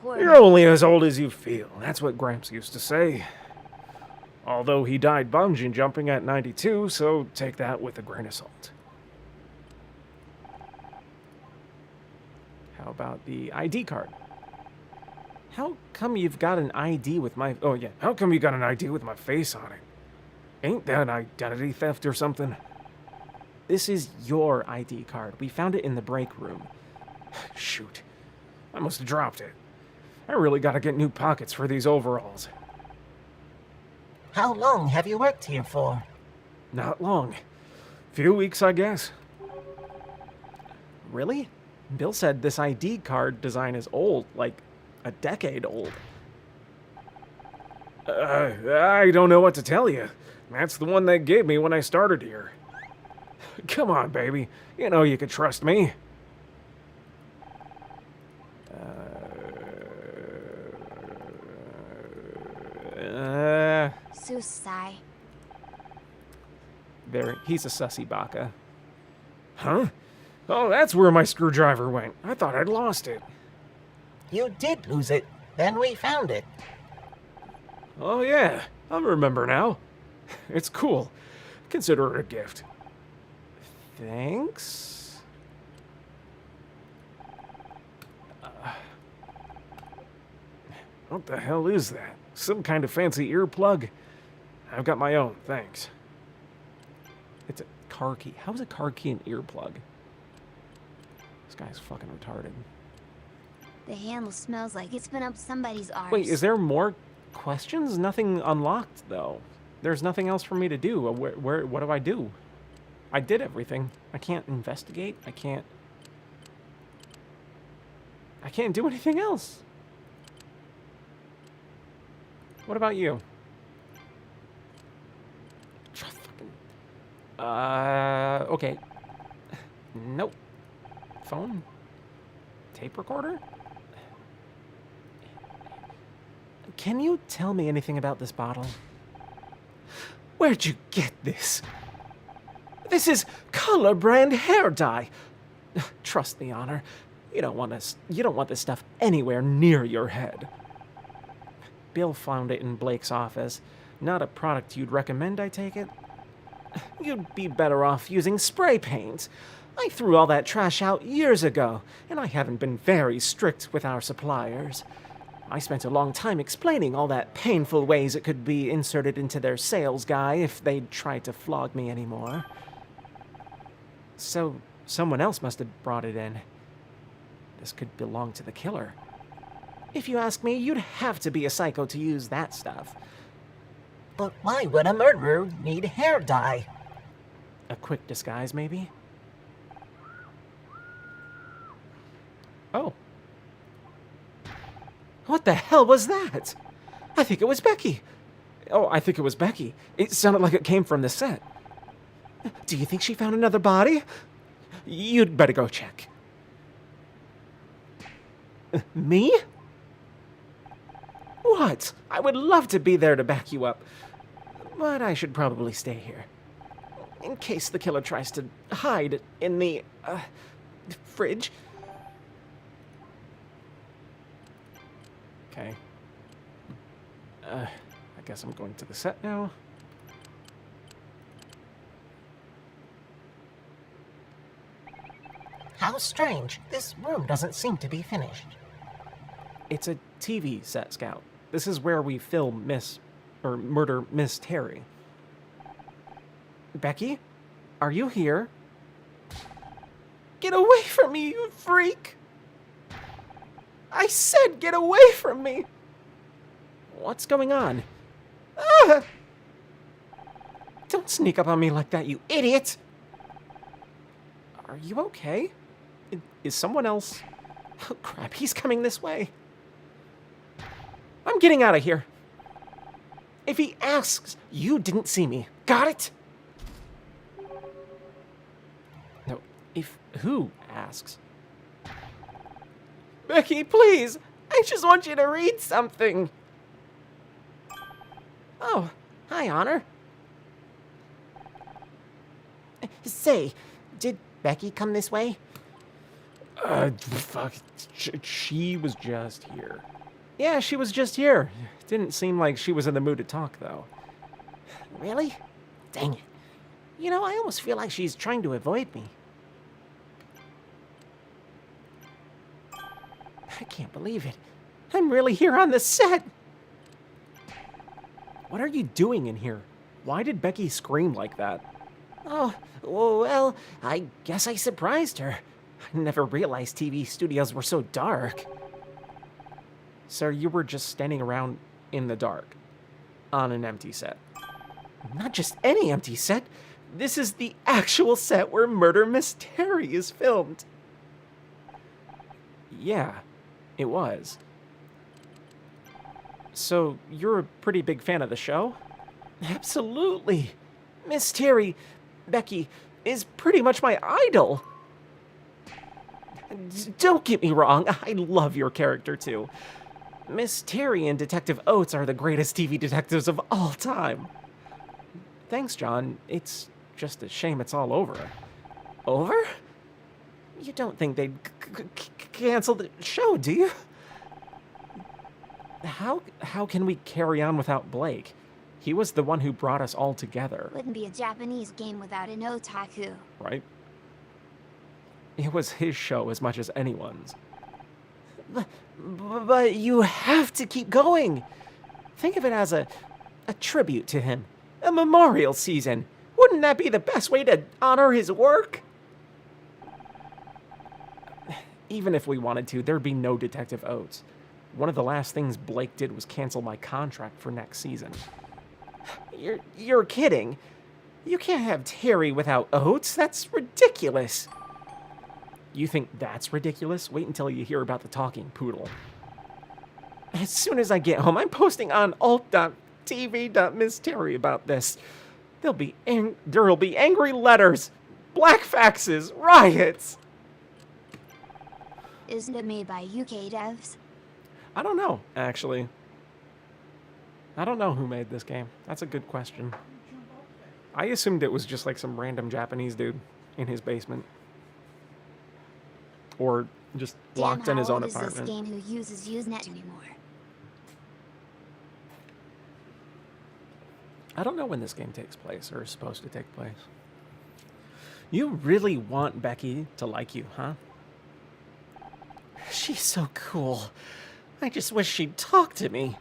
You're only as old as you feel. That's what Gramps used to say. Although he died bungee jumping at 92, so take that with a grain of salt. How about the ID card? How come you've got an ID with my... Oh, yeah. How come you got an ID with my face on it? Ain't that identity theft or something? This is your ID card. We found it in the break room. Shoot. I must have dropped it. I really gotta get new pockets for these overalls. How long have you worked here for? Not long. Few weeks, I guess. Really? Bill said this ID card design is old, like a decade old. I don't know what to tell you. That's the one they gave me when I started here. Come on, baby. You know you can trust me. Susai. There, he's a sussy baka. Huh? Oh, that's where my screwdriver went. I thought I'd lost it. You did lose it. Then we found it. Oh, yeah. I remember now. It's cool. Consider it a gift. Thanks. What the hell is that? Some kind of fancy earplug? I've got my own, thanks. It's a car key. How is a car key an earplug? This guy's fucking retarded. The handle smells like it's been up somebody's arse. Wait, is there more questions? Nothing unlocked, though. There's nothing else for me to do. What do I do? I did everything. I can't investigate. I can't do anything else. What about you? Okay. Nope. Phone? Tape recorder? Can you tell me anything about this bottle? Where'd you get this? This is color brand hair dye. Trust me, Honor. You don't want this stuff anywhere near your head. Bill found it in Blake's office. Not a product you'd recommend, I take it? You'd be better off using spray paint. I threw all that trash out years ago, and I haven't been very strict with our suppliers. I spent a long time explaining all that painful ways it could be inserted into their sales guy if they'd tried to flog me anymore. So, someone else must have brought it in. This could belong to the killer. If you ask me, you'd have to be a psycho to use that stuff. But why would a murderer need hair dye? A quick disguise, maybe? Oh. What the hell was that? I think it was Becky. Oh, I think it was Becky. It sounded like it came from the set. Do you think she found another body? You'd better go check. Me? What? I would love to be there to back you up. But I should probably stay here. In case the killer tries to hide in the, fridge. Okay. I guess I'm going to the set now. How strange. This room doesn't seem to be finished. It's a TV set, Scout. This is where we film murder Miss Terry. Becky? Are you here? Get away from me, you freak! I said get away from me! What's going on? Ah! Don't sneak up on me like that, you idiot! Are you okay? Is someone else... Oh, crap, he's coming this way. I'm getting out of here. If he asks, you didn't see me. Got it? No, if who asks? Becky, please! I just want you to read something. Oh, hi, Honor. Say, did Becky come this way? Fuck. She was just here. Yeah, she was just here. Didn't seem like she was in the mood to talk, though. Really? Dang it. You know, I almost feel like she's trying to avoid me. I can't believe it. I'm really here on the set. What are you doing in here? Why did Becky scream like that? Oh, well, I guess I surprised her. I never realized TV studios were so dark. So you were just standing around in the dark on an empty set. Not just any empty set. This is the actual set where Murder Miss Terry is filmed. Yeah, it was. So you're a pretty big fan of the show? Absolutely. Miss Terry, Becky, is pretty much my idol. Don't get me wrong, I love your character too. Miss Terry and Detective Oates are the greatest TV detectives of all time. Thanks, John. It's just a shame it's all over. Over? You don't think they'd cancel the show, do you? How can we carry on without Blake? He was the one who brought us all together. Wouldn't be a Japanese game without an otaku. Right? It was his show as much as anyone's. But you have to keep going. Think of it as a tribute to him. A memorial season. Wouldn't that be the best way to honor his work? Even if we wanted to, there'd be no Detective Oates. One of the last things Blake did was cancel my contract for next season. You're kidding. You can't have Terry without Oates. That's ridiculous. You think that's ridiculous? Wait until you hear about the talking poodle. As soon as I get home, I'm posting on alt.tv.Miss Terry about this. There'll be angry letters, black faxes, riots. Isn't it made by UK devs? I don't know, actually. I don't know who made this game. That's a good question. I assumed it was just like some random Japanese dude in his basement. Or just locked in his own apartment. How old is this game who uses Usenet anymore? I don't know when this game takes place, or is supposed to take place. You really want Becky to like you, huh? She's so cool. I just wish she'd talk to me.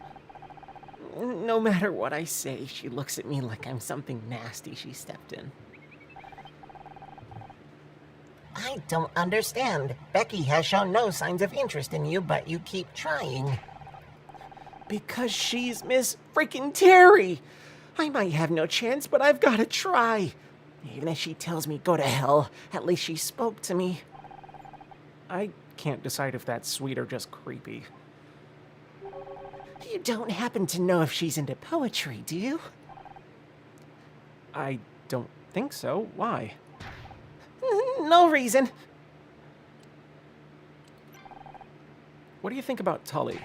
No matter what I say, she looks at me like I'm something nasty she stepped in. I don't understand. Becky has shown no signs of interest in you, but you keep trying. Because she's Miss freaking Terry. I might have no chance, but I've got to try. Even if she tells me go to hell, at least she spoke to me. I can't decide if that's sweet or just creepy. You don't happen to know if she's into poetry, do you? I don't think so. Why? No reason. What do you think about Tully?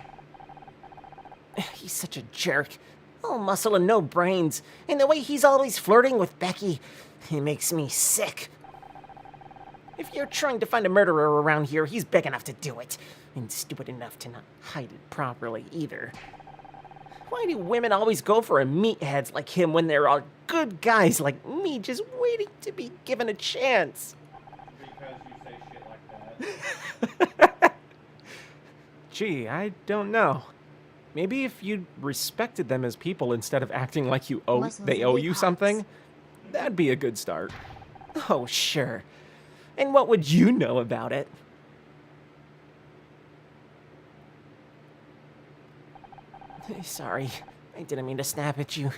He's such a jerk. All muscle and no brains. And the way he's always flirting with Becky, it makes me sick. If you're trying to find a murderer around here, he's big enough to do it. And stupid enough to not hide it properly, either. Why do women always go for a meatheads like him when there are good guys like me just waiting to be given a chance? Because you say shit like that. Gee, I don't know. Maybe if you respected them as people instead of acting like they owe you something, that'd be a good start. Oh, sure. And what would you know about it? Sorry, I didn't mean to snap at you.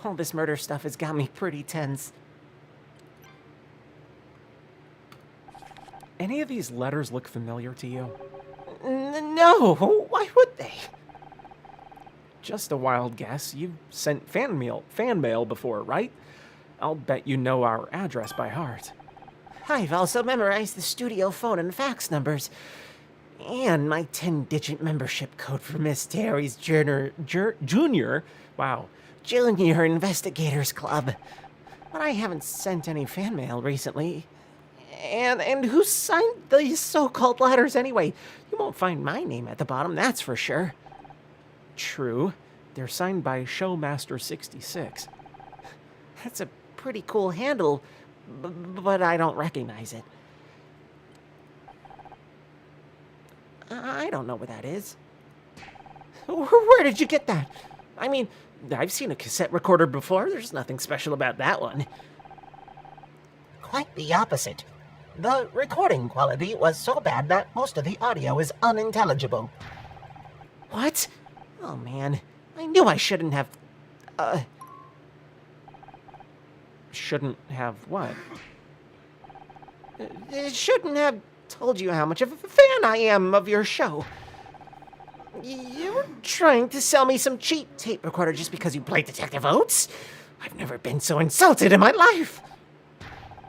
All this murder stuff has got me pretty tense. Any of these letters look familiar to you? No, why would they? Just a wild guess. You've sent fan mail before, right? I'll bet you know our address by heart. I've also memorized the studio phone and fax numbers. And my 10-digit membership code for Miss Terry's Junior Investigators Club. But I haven't sent any fan mail recently. And who signed these so-called letters anyway? You won't find my name at the bottom, that's for sure. True. They're signed by Showmaster66. That's a pretty cool handle, but I don't recognize it. I don't know what that is. Where did you get that? I mean, I've seen a cassette recorder before. There's nothing special about that one. Quite the opposite. The recording quality was so bad that most of the audio is unintelligible. What? Oh, man. I knew I shouldn't have... Shouldn't have what? Shouldn't have told you how much of a fan I am of your show. You were trying to sell me some cheap tape recorder just because you played Detective Oates? I've never been so insulted in my life.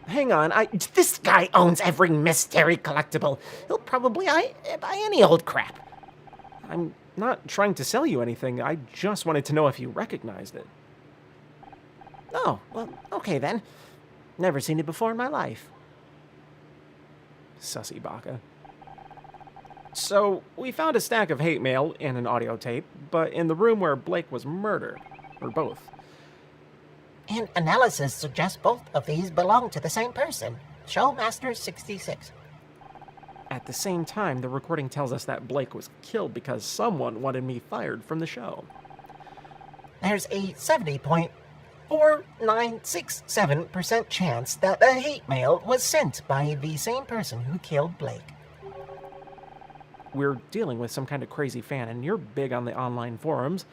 Hang on, this guy owns every Miss Terry collectible. He'll probably buy any old crap. I'm not trying to sell you anything. I just wanted to know if you recognized it. Oh, well, okay then. Never seen it before in my life. Sussy baka. So, we found a stack of hate mail and an audio tape, but in the room where Blake was murdered. Or both. And analysis suggests both of these belong to the same person, Showmaster66. At the same time, the recording tells us that Blake was killed because someone wanted me fired from the show. There's a 70.4967% chance that the hate mail was sent by the same person who killed Blake. We're dealing with some kind of crazy fan, and you're big on the online forums.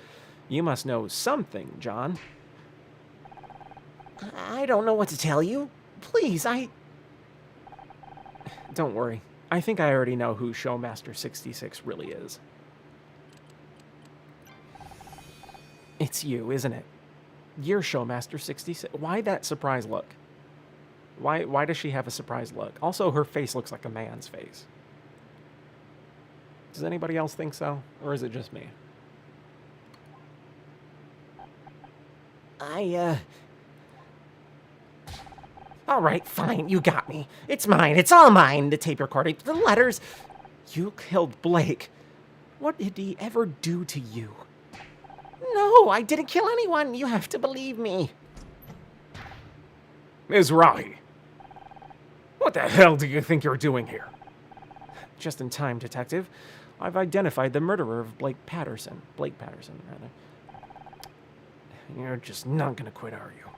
You must know something, John. I don't know what to tell you. Please, Don't worry. I think I already know who Showmaster66 really is. It's you, isn't it? You're Showmaster66. Why that surprise look? Why does she have a surprised look? Also, her face looks like a man's face. Does anybody else think so? Or is it just me? All right, fine, you got me. It's mine, it's all mine, the tape recording, the letters. You killed Blake. What did he ever do to you? No, I didn't kill anyone. You have to believe me. Ms. Rahi, What the hell do you think you're doing here? Just in time, Detective. I've identified the murderer of Blake Patterson. Blake Patterson, rather. You're just not gonna quit, are you?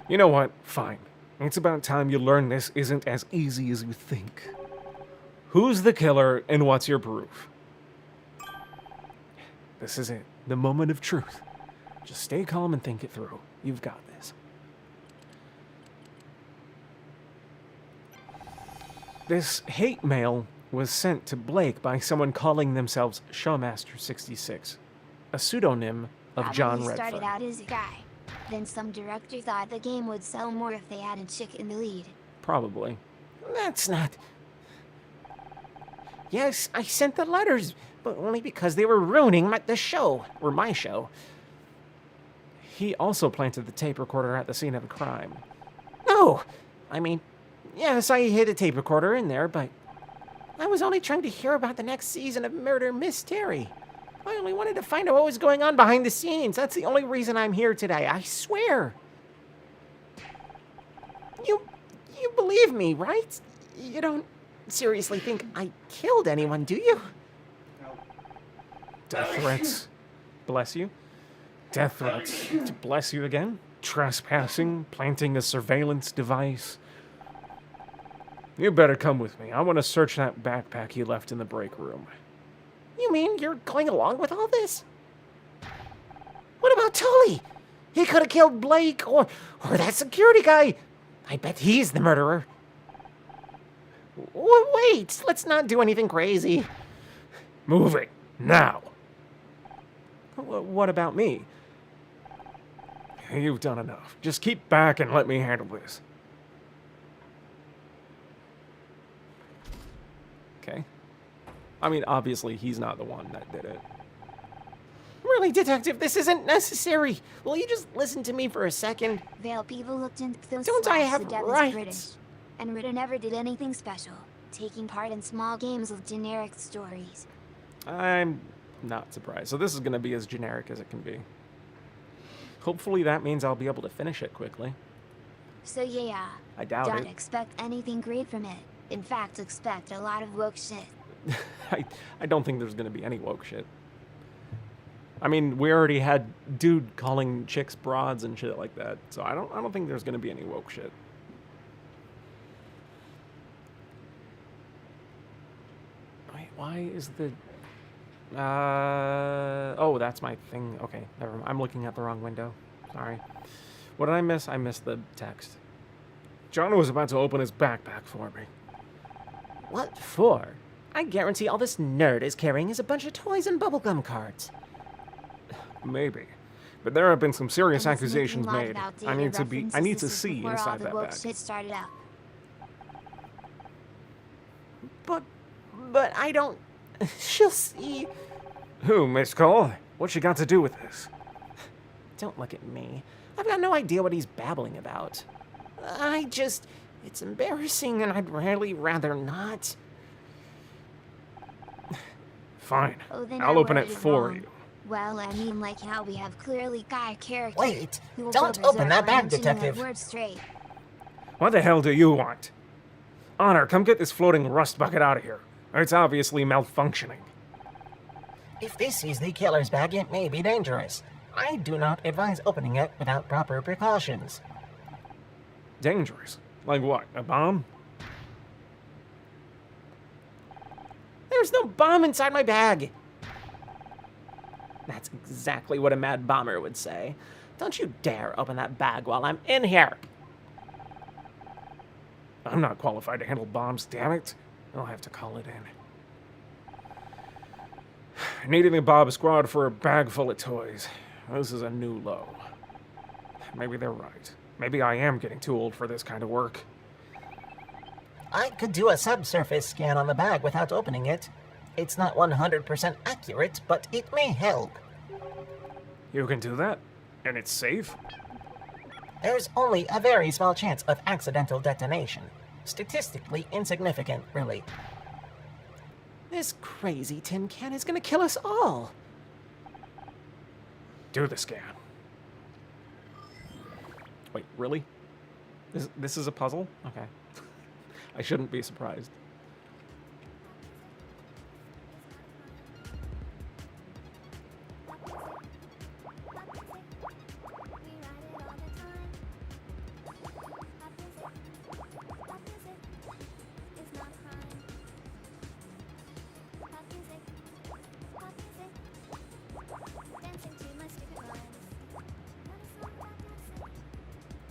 You know what? Fine. It's about time you learn this isn't as easy as you think. Who's the killer and what's your proof? This is it. The moment of truth. Just stay calm and think it through. You've got this. This hate mail was sent to Blake by someone calling themselves Showmaster66, a pseudonym of John He Redford. started out as a guy. Then some director thought the game would sell more if they had a chick in the lead. Probably. That's not... Yes, I sent the letters, but only because they were ruining the show, or my show. He also planted the tape recorder at the scene of the crime. No! I mean, yes, I hid a tape recorder in there, but I was only trying to hear about the next season of Murder Mystery. I only wanted to find out what was going on behind the scenes. That's the only reason I'm here today, I swear. You believe me, right? You don't seriously think I killed anyone, do you? Death threats. Bless you. Death threats. To bless you again. Trespassing. Planting a surveillance device. You better come with me. I want to search that backpack you left in the break room. You mean you're going along with all this? What about Tully? He could have killed Blake or that security guy. I bet he's the murderer. Wait, let's not do anything crazy. Move it. Now. What about me? You've done enough. Just keep back and let me handle this. Okay. I mean, obviously, he's not the one that did it. Really, Detective, this isn't necessary. Will you just listen to me for a second? Vale people looked into those Don't I flaws have to death as rights? British. And Ritter never did anything special, taking part in small games with generic stories. I'm not surprised. So this is going to be as generic as it can be. Hopefully that means I'll be able to finish it quickly. So yeah, I doubt don't it. expect anything great from it. In fact, expect a lot of woke shit. I don't think there's going to be any woke shit. I mean, we already had dude calling chicks broads and shit like that, so I don't think there's going to be any woke shit. Wait, why is the oh, that's my thing. Okay, never mind. I'm looking at the wrong window. Sorry. What did I miss? I missed the text. John was about to open his backpack for me. What for? I guarantee all this nerd is carrying is a bunch of toys and bubblegum cards. Maybe. But there have been some serious And it's accusations making made. live I need to references see before all inside the that woke bag. shit started up. But I don't... She'll see... Who, Miss Cole? What's she got to do with this? Don't look at me. I've got no idea what he's babbling about. It's embarrassing and I'd really rather not. Fine. Oh, then I'll I open it worded for wrong. you. Well, I mean, like how we have clearly guy characters. Wait, who will don't go open that berserk bag, when mentioning Detective. that word straight. What the hell do you want? Honor, come get this floating rust bucket out of here. It's obviously malfunctioning. If this is the killer's bag, it may be dangerous. I do not advise opening it without proper precautions. Dangerous? Like what, a bomb? There's no bomb inside my bag. That's exactly what a mad bomber would say. Don't you dare open that bag while I'm in here. I'm not qualified to handle bombs, damn it. I'll have to call it in. Needing a Bob Squad for a bag full of toys. This is a new low. Maybe they're right. Maybe I am getting too old for this kind of work. I could do a subsurface scan on the bag without opening it. It's not 100% accurate, but it may help. You can do that? And it's safe? There's only a very small chance of accidental detonation. Statistically insignificant, really. This crazy tin can is gonna kill us all. Do the scan. Wait, really? This is a puzzle? Okay. I shouldn't be surprised.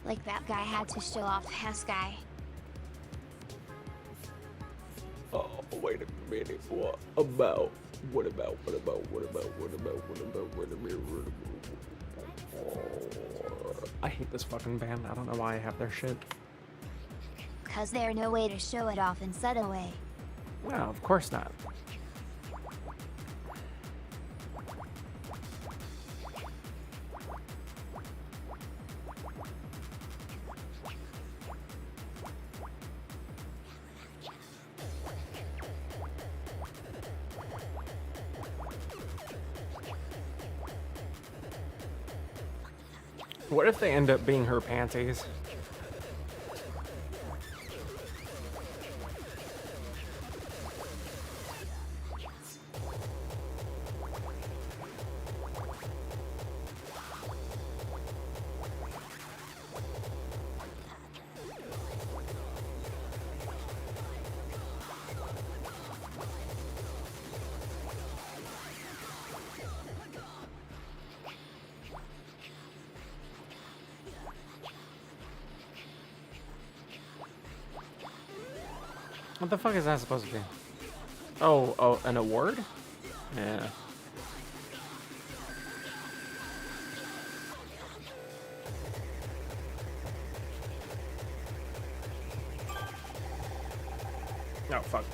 Like that guy had to show off Hess guy. Oh, wait a minute. What about? I hate this fucking band. I don't know why I have their shit. Cause there's no way to show it off in subtle way. No, of course not. What if they end up being her panties? What the fuck is that supposed to be? Oh, an award? Yeah. Oh, fuck.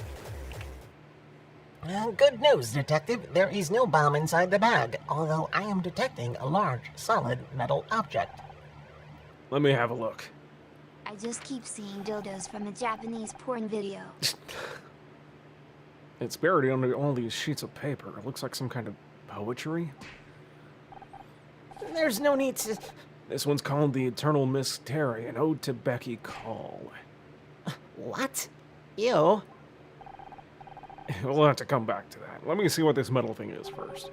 Good news, Detective. There is no bomb inside the bag, although I am detecting a large, solid metal object. Let me have a look. I just keep seeing dildos from a Japanese porn video. It's buried under all these sheets of paper. It looks like some kind of poetry. There's no need to... This one's called The Eternal Mystery, an ode to Becky Call. What? Ew. We'll have to come back to that. Let me see what this metal thing is first.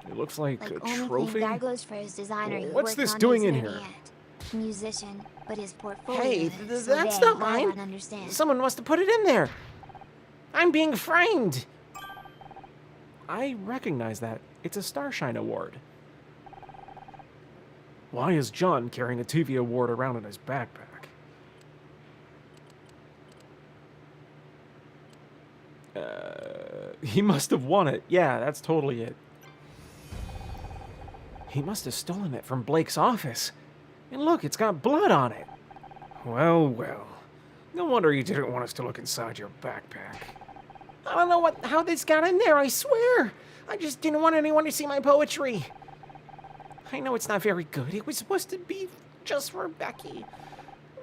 It looks like a only trophy. thing that goes for his designer. Who What's worked this on doing his in movie here? yet. Musician, but his portfolio. Hey, is so that's vague, not I mine. don't understand. Someone must have put it in there. I'm being framed. I recognize that. It's a Starshine Award. Why is John carrying a TV award around in his backpack? He must have won it. Yeah, that's totally it. He must have stolen it from Blake's office. And look, it's got blood on it. Well, well. No wonder you didn't want us to look inside your backpack. I don't know how this got in there, I swear. I just didn't want anyone to see my poetry. I know it's not very good. It was supposed to be just for Becky.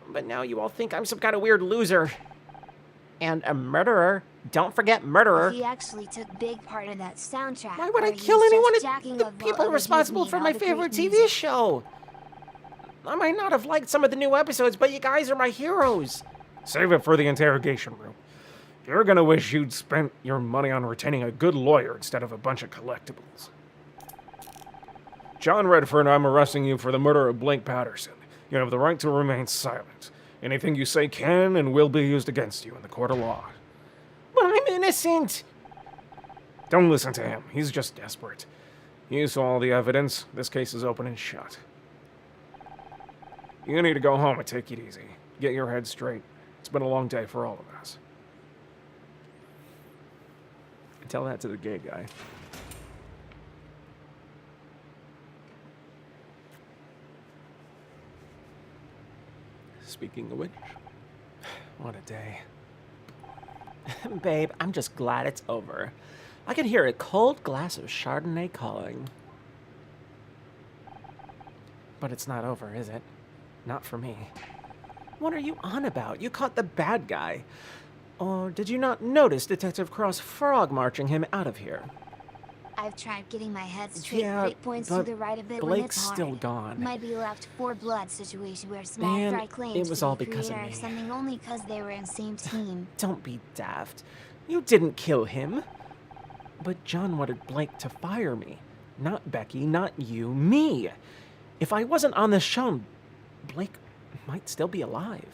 But now you all think I'm some kind of weird loser. And a murderer. Don't forget murderer. He actually took big part of that soundtrack. Why would I where kill he's anyone? just It's jacking the of what people other responsible kids for made, my all the favorite great TV music. show. I might not have liked some of the new episodes, but you guys are my heroes. Save it for the interrogation room. You're gonna wish you'd spent your money on retaining a good lawyer instead of a bunch of collectibles. John Redford, I'm arresting you for the murder of Blake Patterson. You have the right to remain silent. Anything you say can and will be used against you in the court of law. But I'm innocent. Don't listen to him. He's just desperate. You saw all the evidence. This case is open and shut. You need to go home and take it easy. Get your head straight. It's been a long day for all of us. Tell that to the gay guy. Speaking of which, what a day. Babe, I'm just glad it's over. I can hear a cold glass of Chardonnay calling. But it's not over, is it? Not for me. What are you on about? You caught the bad guy. Or did you not notice Detective Cross frog marching him out of here? I've tried getting my head straight. Yeah, Blake points to but the right a bit Blake's when it's hard. still gone. Might be left for blood situation where small Man, fry claims it was to all be because of creator me. something only because they were in the same team. Don't be daft. You didn't kill him. But John wanted Blake to fire me. Not Becky, not you, me. If I wasn't on the show, Blake might still be alive.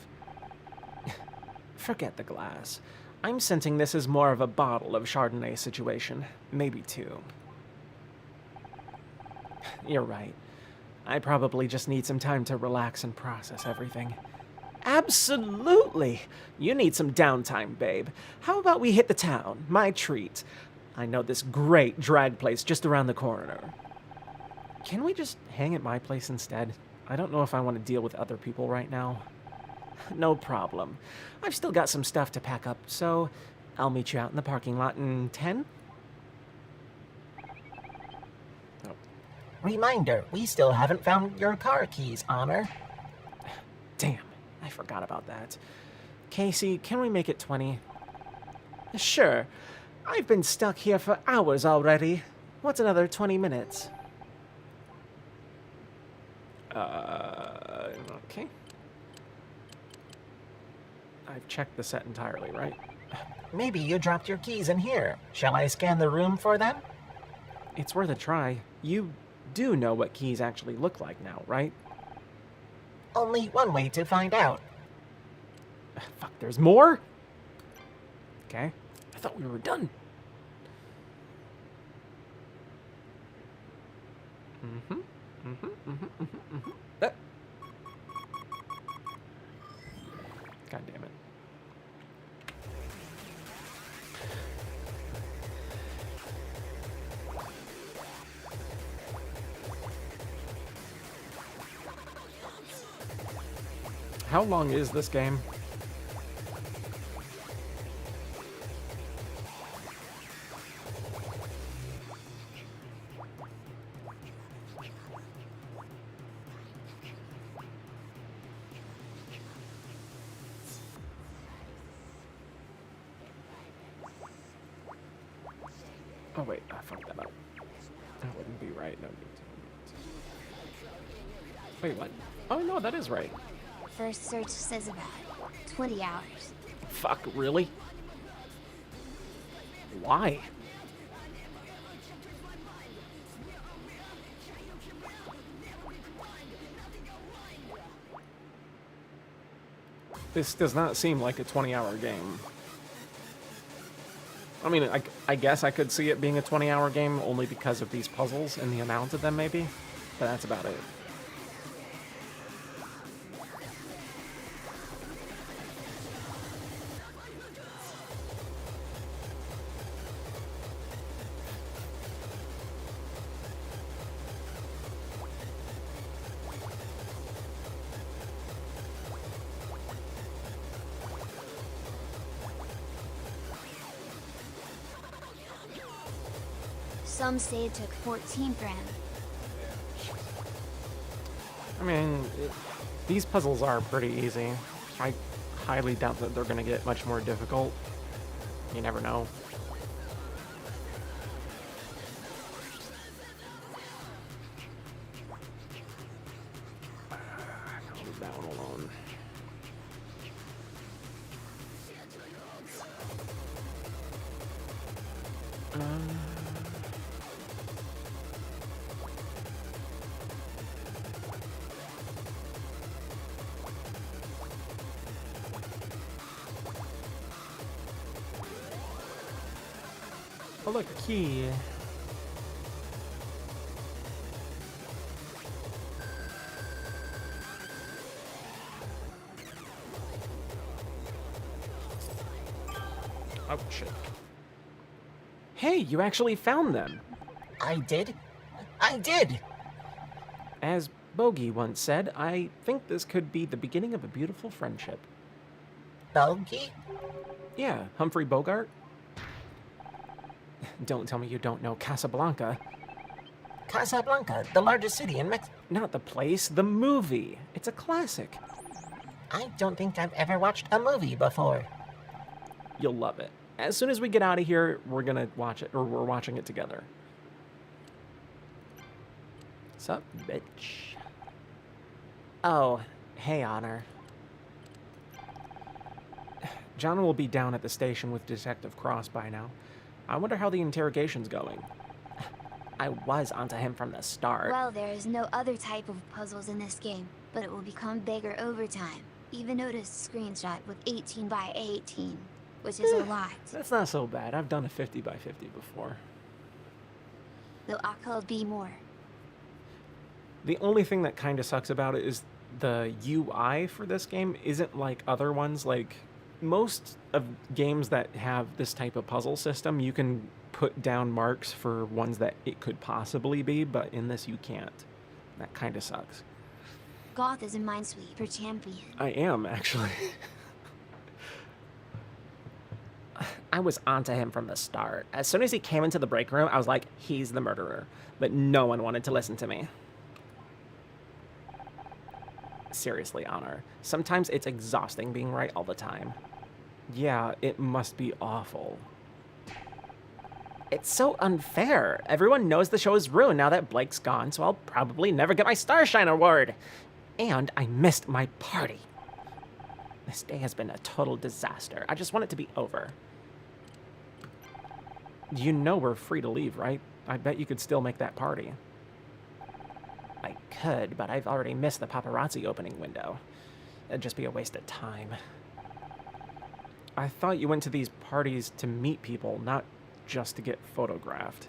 Forget the glass. I'm sensing this is more of a bottle of Chardonnay situation. Maybe two. You're right. I probably just need some time to relax and process everything. Absolutely! You need some downtime, babe. How about we hit the town? My treat. I know this great drag place just around the corner. Can we just hang at my place instead? I don't know if I want to deal with other people right now. No problem. I've still got some stuff to pack up, so I'll meet you out in the parking lot in 10? Oh. Reminder, we still haven't found your car keys, Honor. Damn, I forgot about that. Casey, can we make it 20? Sure. I've been stuck here for hours already. What's another 20 minutes? Okay. I've checked the set entirely, right? Maybe you dropped your keys in here. Shall I scan the room for them? It's worth a try. You do know what keys actually look like now, right? Only one way to find out. Fuck, there's more? Okay. I thought we were done. God damn it. How long is this game? Oh wait, I fucked that up. That wouldn't be right. No. Wait, what? Oh no, that is right. First search says about 20 hours. Fuck, really? Why? This does not seem like a 20-hour game. I mean, I guess I could see it being a 20-hour game only because of these puzzles and the amount of them, maybe. But that's about it. Some say it took 14 grand. I mean, these puzzles are pretty easy. I highly doubt that they're going to get much more difficult. You never know. I'll leave that one alone. Oh look, a key. Oh shit. Hey, you actually found them. I did? I did! As Bogey once said, I think this could be the beginning of a beautiful friendship. Bogey? Yeah, Humphrey Bogart. Don't tell me you don't know Casablanca. Casablanca, the largest city in Mexico. Not the place, the movie. It's a classic. I don't think I've ever watched a movie before. You'll love it. As soon as we get out of here, we're gonna watch it, or we're watching it together. Sup, bitch? Oh, hey, Honor. John will be down at the station with Detective Cross by now. I wonder how the interrogation's going. I was onto him from the start. Well, there is no other type of puzzles in this game, but it will become bigger over time. Even noticed screenshot with 18 by 18, which is a lot. That's not so bad. I've done a 50 by 50 before. Though I could be more. The only thing that kind of sucks about it is the UI for this game isn't like other ones. Like, most of games that have this type of puzzle system, you can put down marks for ones that it could possibly be, but in this you can't. That kind of sucks. Goth is a minesweeper champion. I am, actually. I was onto him from the start. As soon as he came into the break room, I was like, he's the murderer. But no one wanted to listen to me. Seriously, Honor. Sometimes it's exhausting being right all the time. Yeah, it must be awful. It's so unfair. Everyone knows the show is ruined now that Blake's gone, so I'll probably never get my Starshine award. And I missed my party. This day has been a total disaster. I just want it to be over. You know we're free to leave, right? I bet you could still make that party. I could, but I've already missed the paparazzi opening window. It'd just be a waste of time. I thought you went to these parties to meet people, not just to get photographed.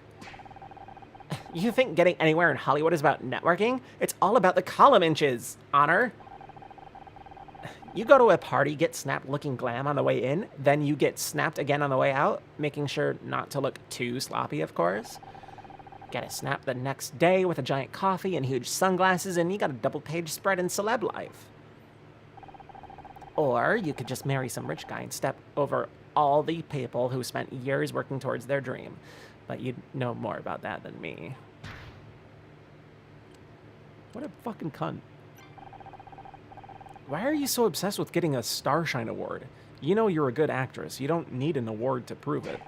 You think getting anywhere in Hollywood is about networking? It's all about the column inches, Honor. You go to a party, get snapped looking glam on the way in, then you get snapped again on the way out, making sure not to look too sloppy, of course. Get a snap the next day with a giant coffee and huge sunglasses, and you got a double-page spread in celeb life. Or you could just marry some rich guy and step over all the people who spent years working towards their dream. But you'd know more about that than me. What a fucking cunt. Why are you so obsessed with getting a Starshine award? You know you're a good actress. You don't need an award to prove it.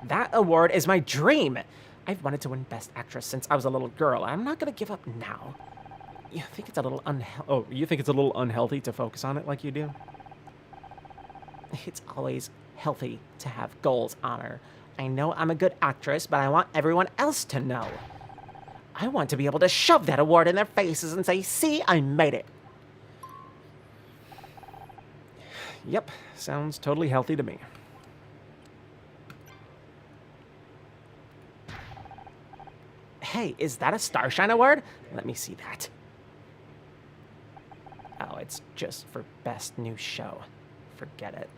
That award is my dream! I've wanted to win Best Actress since I was a little girl, and I'm not gonna give up now. You think it's a little you think it's a little unhealthy to focus on it like you do? It's always healthy to have goals, Honor. I know I'm a good actress, but I want everyone else to know. I want to be able to shove that award in their faces and say, see, I made it. Yep, sounds totally healthy to me. Hey, is that a Starshine award? Let me see that. Oh, it's just for Best New Show. Forget it.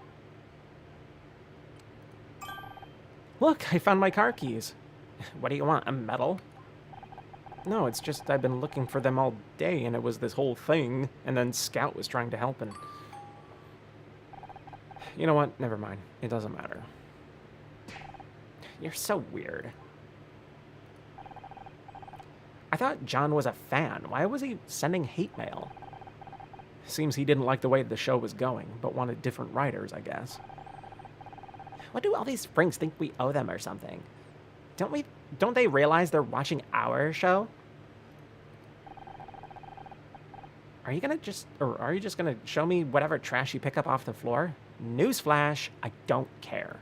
Look, I found my car keys. What do you want, a medal? No, it's just I've been looking for them all day, and it was this whole thing, and then Scout was trying to help, and... You know what? Never mind. It doesn't matter. You're so weird. I thought John was a fan. Why was he sending hate mail? Seems he didn't like the way the show was going, but wanted different writers, I guess. What do all these Franks think we owe them or something? Don't they realize they're watching our show? Are you just gonna show me whatever trash you pick up off the floor? Newsflash, I don't care.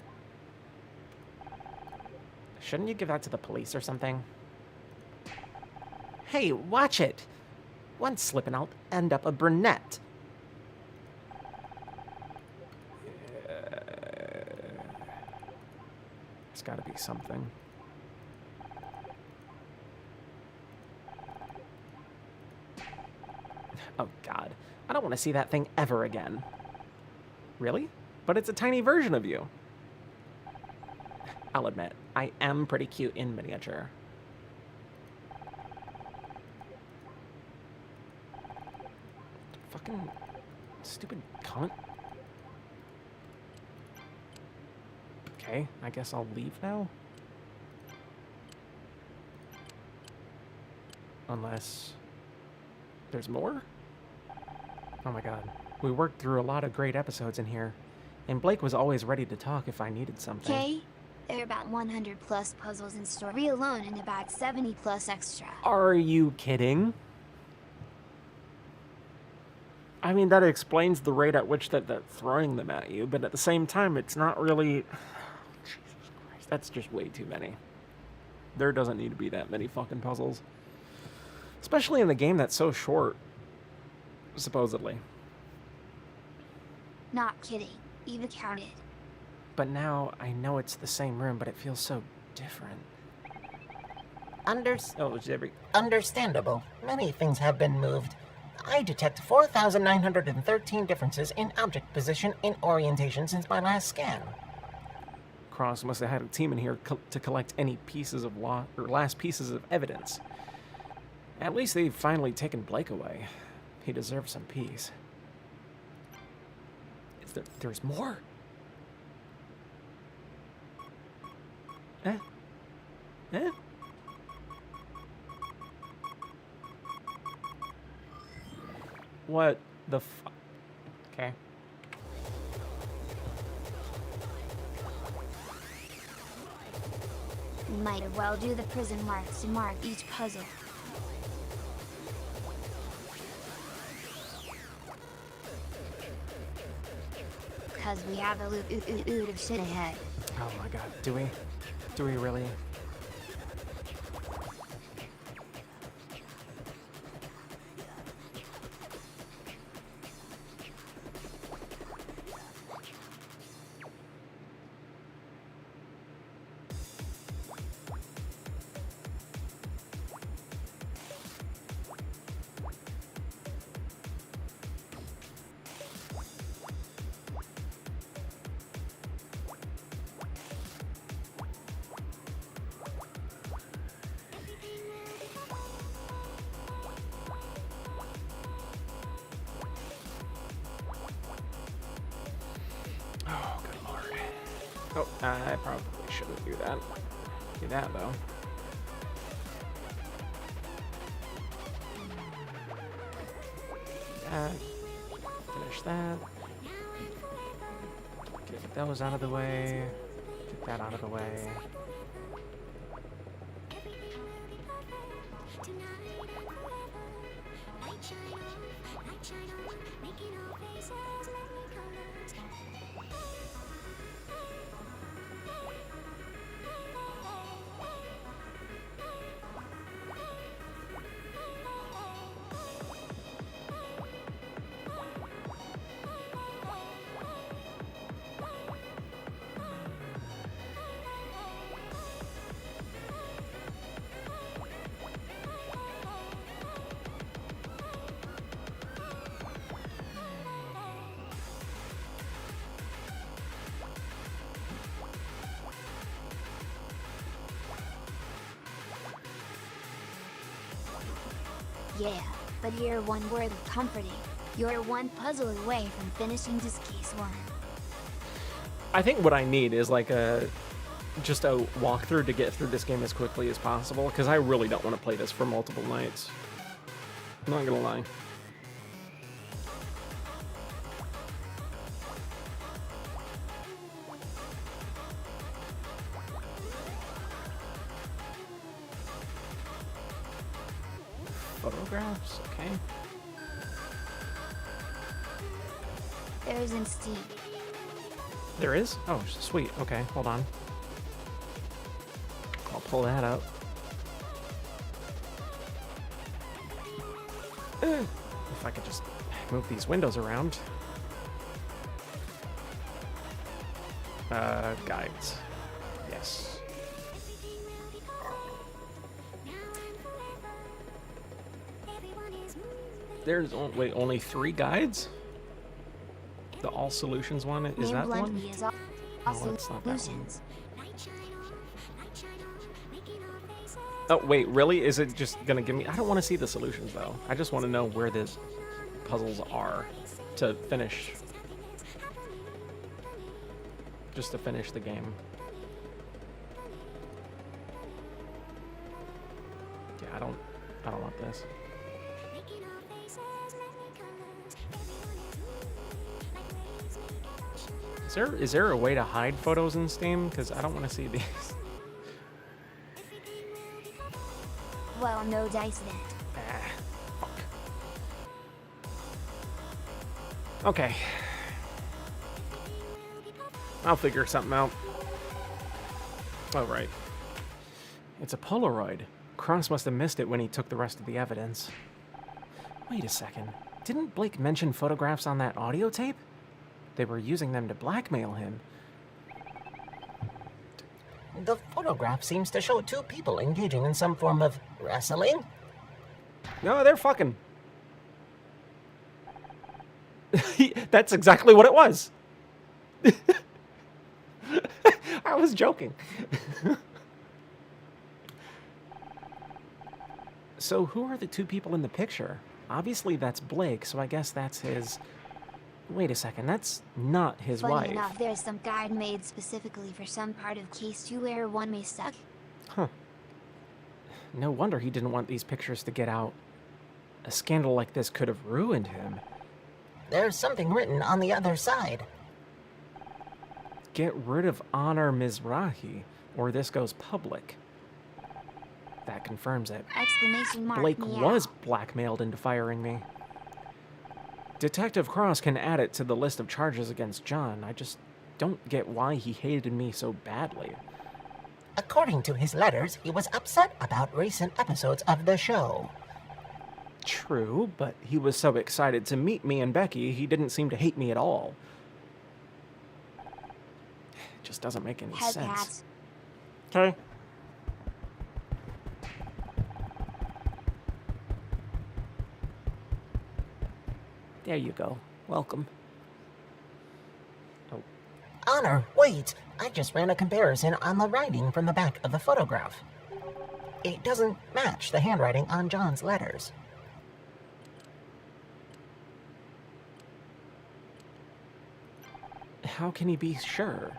Shouldn't you give that to the police or something? Hey, watch it! One slip and I'll end up a brunette. It's gotta be something. Oh god, I don't want to see that thing ever again. Really? But it's a tiny version of you. I'll admit, I am pretty cute in miniature. Fucking stupid cunt. Okay, I guess I'll leave now. Unless there's more? Oh my god. We worked through a lot of great episodes in here. And Blake was always ready to talk if I needed something. Okay, There are about 100 plus puzzles in story alone and about 70 plus extra. Are you kidding? I mean, that explains the rate at which they're throwing them at you, but at the same time, it's not really... Jesus Christ, that's just way too many. There doesn't need to be that many fucking puzzles. Especially in a game that's so short, supposedly. Not kidding. Even counted. But now I know it's the same room, but it feels so different. Understandable. Many things have been moved. I detect 4,913 differences in object position and orientation since my last scan. Cross must have had a team in here to collect any pieces of last pieces of evidence. At least they've finally taken Blake away. He deserves some peace. There's more? Eh? What the fuck? Okay. Might as well do the prison marks to mark each puzzle. Cause we have a loot of shit ahead. Oh my god, do we? Do we really? Oh, good lord. Oh, I probably shouldn't do that. Do that, though. Finish that. Get those out of the way. Get that out of the way. Yeah, but you're one word of comforting. You're one puzzle away from finishing this case 1. I think what I need is like just a walkthrough to get through this game as quickly as possible, because I really don't want to play this for multiple nights. I'm not gonna lie. Photographs, okay. There's in Steam. There is? Oh, sweet. Okay, hold on. I'll pull that up. If I could just move these windows around. Guides. Yes. There's only 3 guides? The all solutions one? Is that one? No, it's not that one. Oh, wait, really? Is it just gonna give me... I don't want to see the solutions, though. I just want to know where the puzzles are to finish. Just to finish the game. Yeah, I don't want this. Is there a way to hide photos in Steam? Because I don't want to see these. Well, no dice then. Okay. I'll figure something out. Oh, right. It's a Polaroid. Cross must have missed it when he took the rest of the evidence. Wait a second. Didn't Blake mention photographs on that audio tape? They were using them to blackmail him. The photograph seems to show two people engaging in some form of wrestling. No, they're fucking. That's exactly what it was. I was joking. So who are the two people in the picture? Obviously that's Blake, so I guess that's his... Wait a second, that's not his Funny wife. enough, there's some guide made specifically for some part of case 2 where one may suck. Huh. No wonder he didn't want these pictures to get out. A scandal like this could have ruined him. There's something written on the other side. Get rid of Honor Mizrahi, or this goes public. That confirms it. Exclamation mark. Blake meow. was blackmailed into firing me. Detective Cross can add it to the list of charges against John. I just don't get why he hated me so badly. According to his letters, he was upset about recent episodes of the show. True, but he was so excited to meet me and Becky, he didn't seem to hate me at all. It just doesn't make any Head sense. pat. Okay. There you go. Welcome. Oh. Honor, wait! I just ran a comparison on the writing from the back of the photograph. It doesn't match the handwriting on John's letters. How can he be sure?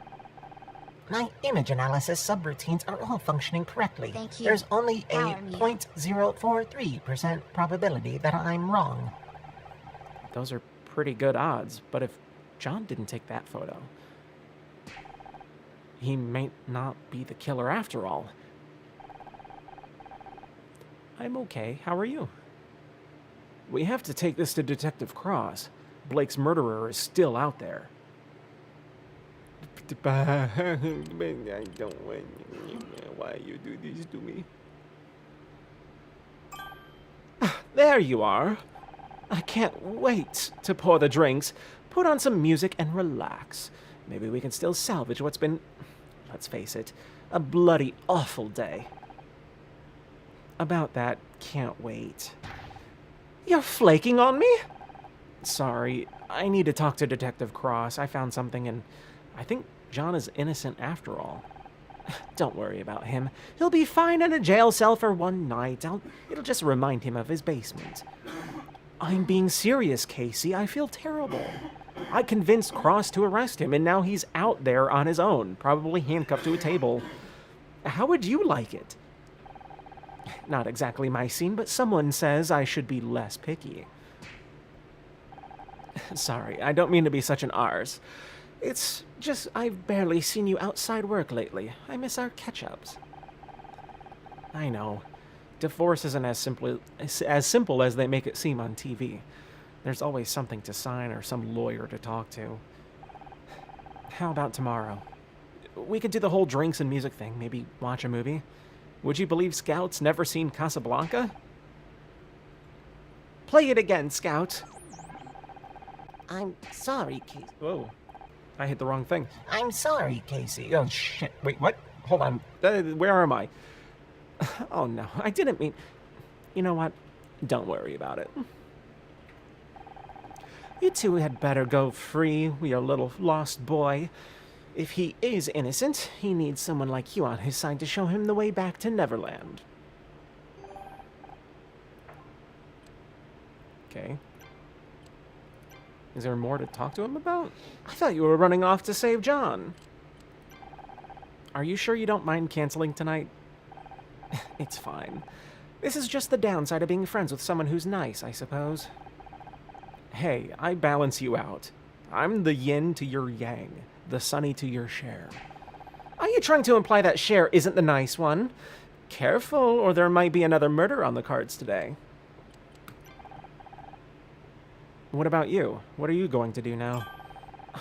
My image analysis subroutines are all functioning correctly. Thank you. There's only a Power me. 0.043% probability that I'm wrong. Those are pretty good odds, but if John didn't take that photo, he may not be the killer after all. I'm okay. How are you? We have to take this to Detective Cross. Blake's murderer is still out there. I don't want why you do this to me. There you are. I can't wait to pour the drinks, put on some music, and relax. Maybe we can still salvage what's been, let's face it, a bloody awful day. About that, can't wait. You're flaking on me? Sorry, I need to talk to Detective Cross. I found something and I think John is innocent after all. Don't worry about him. He'll be fine in a jail cell for one night. It'll just remind him of his basement. I'm being serious, Casey. I feel terrible. I convinced Cross to arrest him, and now he's out there on his own, probably handcuffed to a table. How would you like it? Not exactly my scene, but someone says I should be less picky. Sorry, I don't mean to be such an arse. It's just I've barely seen you outside work lately. I miss our catch-ups. I know. Divorce isn't as simple as they make it seem on TV. There's always something to sign or some lawyer to talk to. How about tomorrow? We could do the whole drinks and music thing, maybe watch a movie. Would you believe Scout's never seen Casablanca? Play it again, Scout. I'm sorry, Casey. Whoa. I hit the wrong thing. I'm sorry, Casey. Oh, shit. Wait, what? Hold on. Where am I? Oh, no. I didn't mean... You know what? Don't worry about it. You two had better go free with your little lost boy. If he is innocent, he needs someone like you on his side to show him the way back to Neverland. Okay. Is there more to talk to him about? I thought you were running off to save John. Are you sure you don't mind canceling tonight? It's fine. This is just the downside of being friends with someone who's nice, I suppose. Hey, I balance you out. I'm the yin to your yang. the Sonny to your Cher. Are you trying to imply that Cher isn't the nice one? Careful, or there might be another murder on the cards today. What about you? What are you going to do now?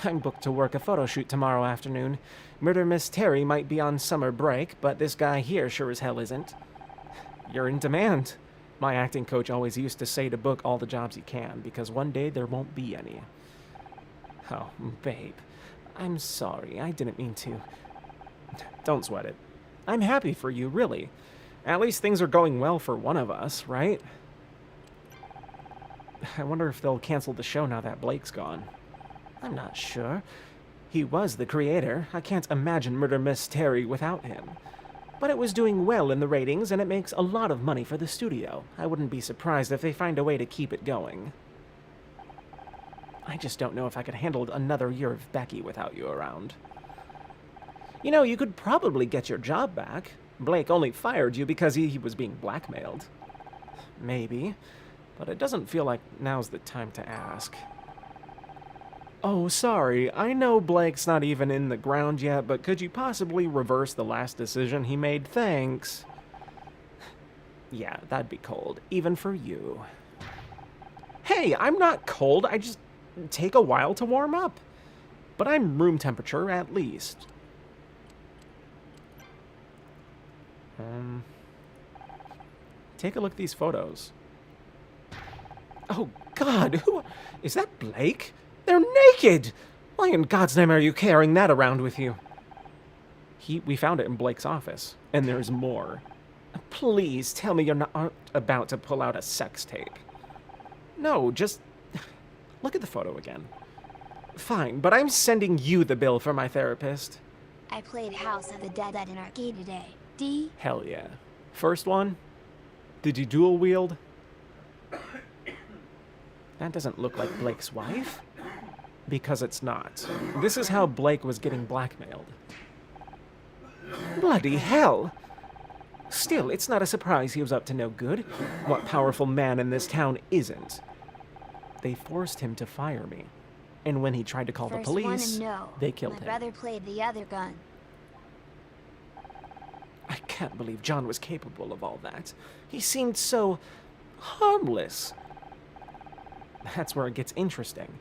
I'm booked to work a photo shoot tomorrow afternoon. Murder Miss Terry might be on summer break, but this guy here sure as hell isn't. You're in demand. My acting coach always used to say to book all the jobs you can, because one day there won't be any. Oh, babe. I'm sorry. I didn't mean to. Don't sweat it. I'm happy for you, really. At least things are going well for one of us, right? I wonder if they'll cancel the show now that Blake's gone. I'm not sure. He was the creator. I can't imagine Murder Miss Terry without him. But it was doing well in the ratings, and it makes a lot of money for the studio. I wouldn't be surprised if they find a way to keep it going. I just don't know if I could handle another year of Becky without you around. You know, you could probably get your job back. Blake only fired you because he was being blackmailed. Maybe. But it doesn't feel like now's the time to ask. Oh, sorry. I know Blake's not even in the ground yet, but could you possibly reverse the last decision he made? Thanks. Yeah, that'd be cold. Even for you. Hey, I'm not cold. I just take a while to warm up. But I'm room temperature, at least. Take a look at these photos. Oh, God, who... Is that Blake? They're naked! Why in God's name are you carrying that around with you? We found it in Blake's office, and there's more. Please tell me you're not about to pull out a sex tape. No, just... Look at the photo again. Fine, but I'm sending you the bill for my therapist. I played House of the Dead at an arcade today. D? Hell yeah. First one? Did you dual wield? That doesn't look like Blake's wife. Because it's not. This is how Blake was getting blackmailed. Bloody hell! Still, it's not a surprise he was up to no good. What powerful man in this town isn't? They forced him to fire me. And when he tried to call the police, they killed him. My brother played the other gun. I can't believe John was capable of all that. He seemed so harmless. That's where it gets interesting.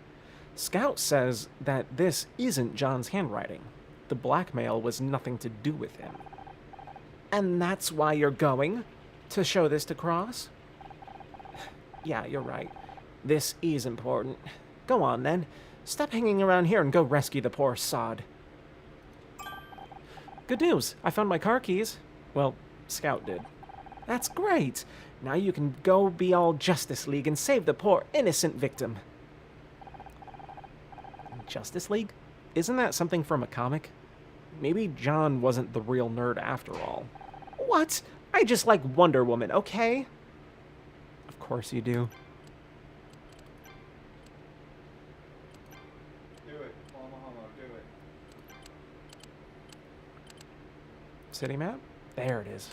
Scout says that this isn't John's handwriting. The blackmail was nothing to do with him. And that's why you're going? To show this to Cross? Yeah, you're right. This is important. Go on, then. Stop hanging around here and go rescue the poor sod. Good news. I found my car keys. Well, Scout did. That's great. Now you can go be all Justice League and save the poor innocent victim. Justice League? Isn't that something from a comic? Maybe John wasn't the real nerd after all. What? I just like Wonder Woman, okay? Of course you do. Do it. Oklahoma, do it. City map? There it is.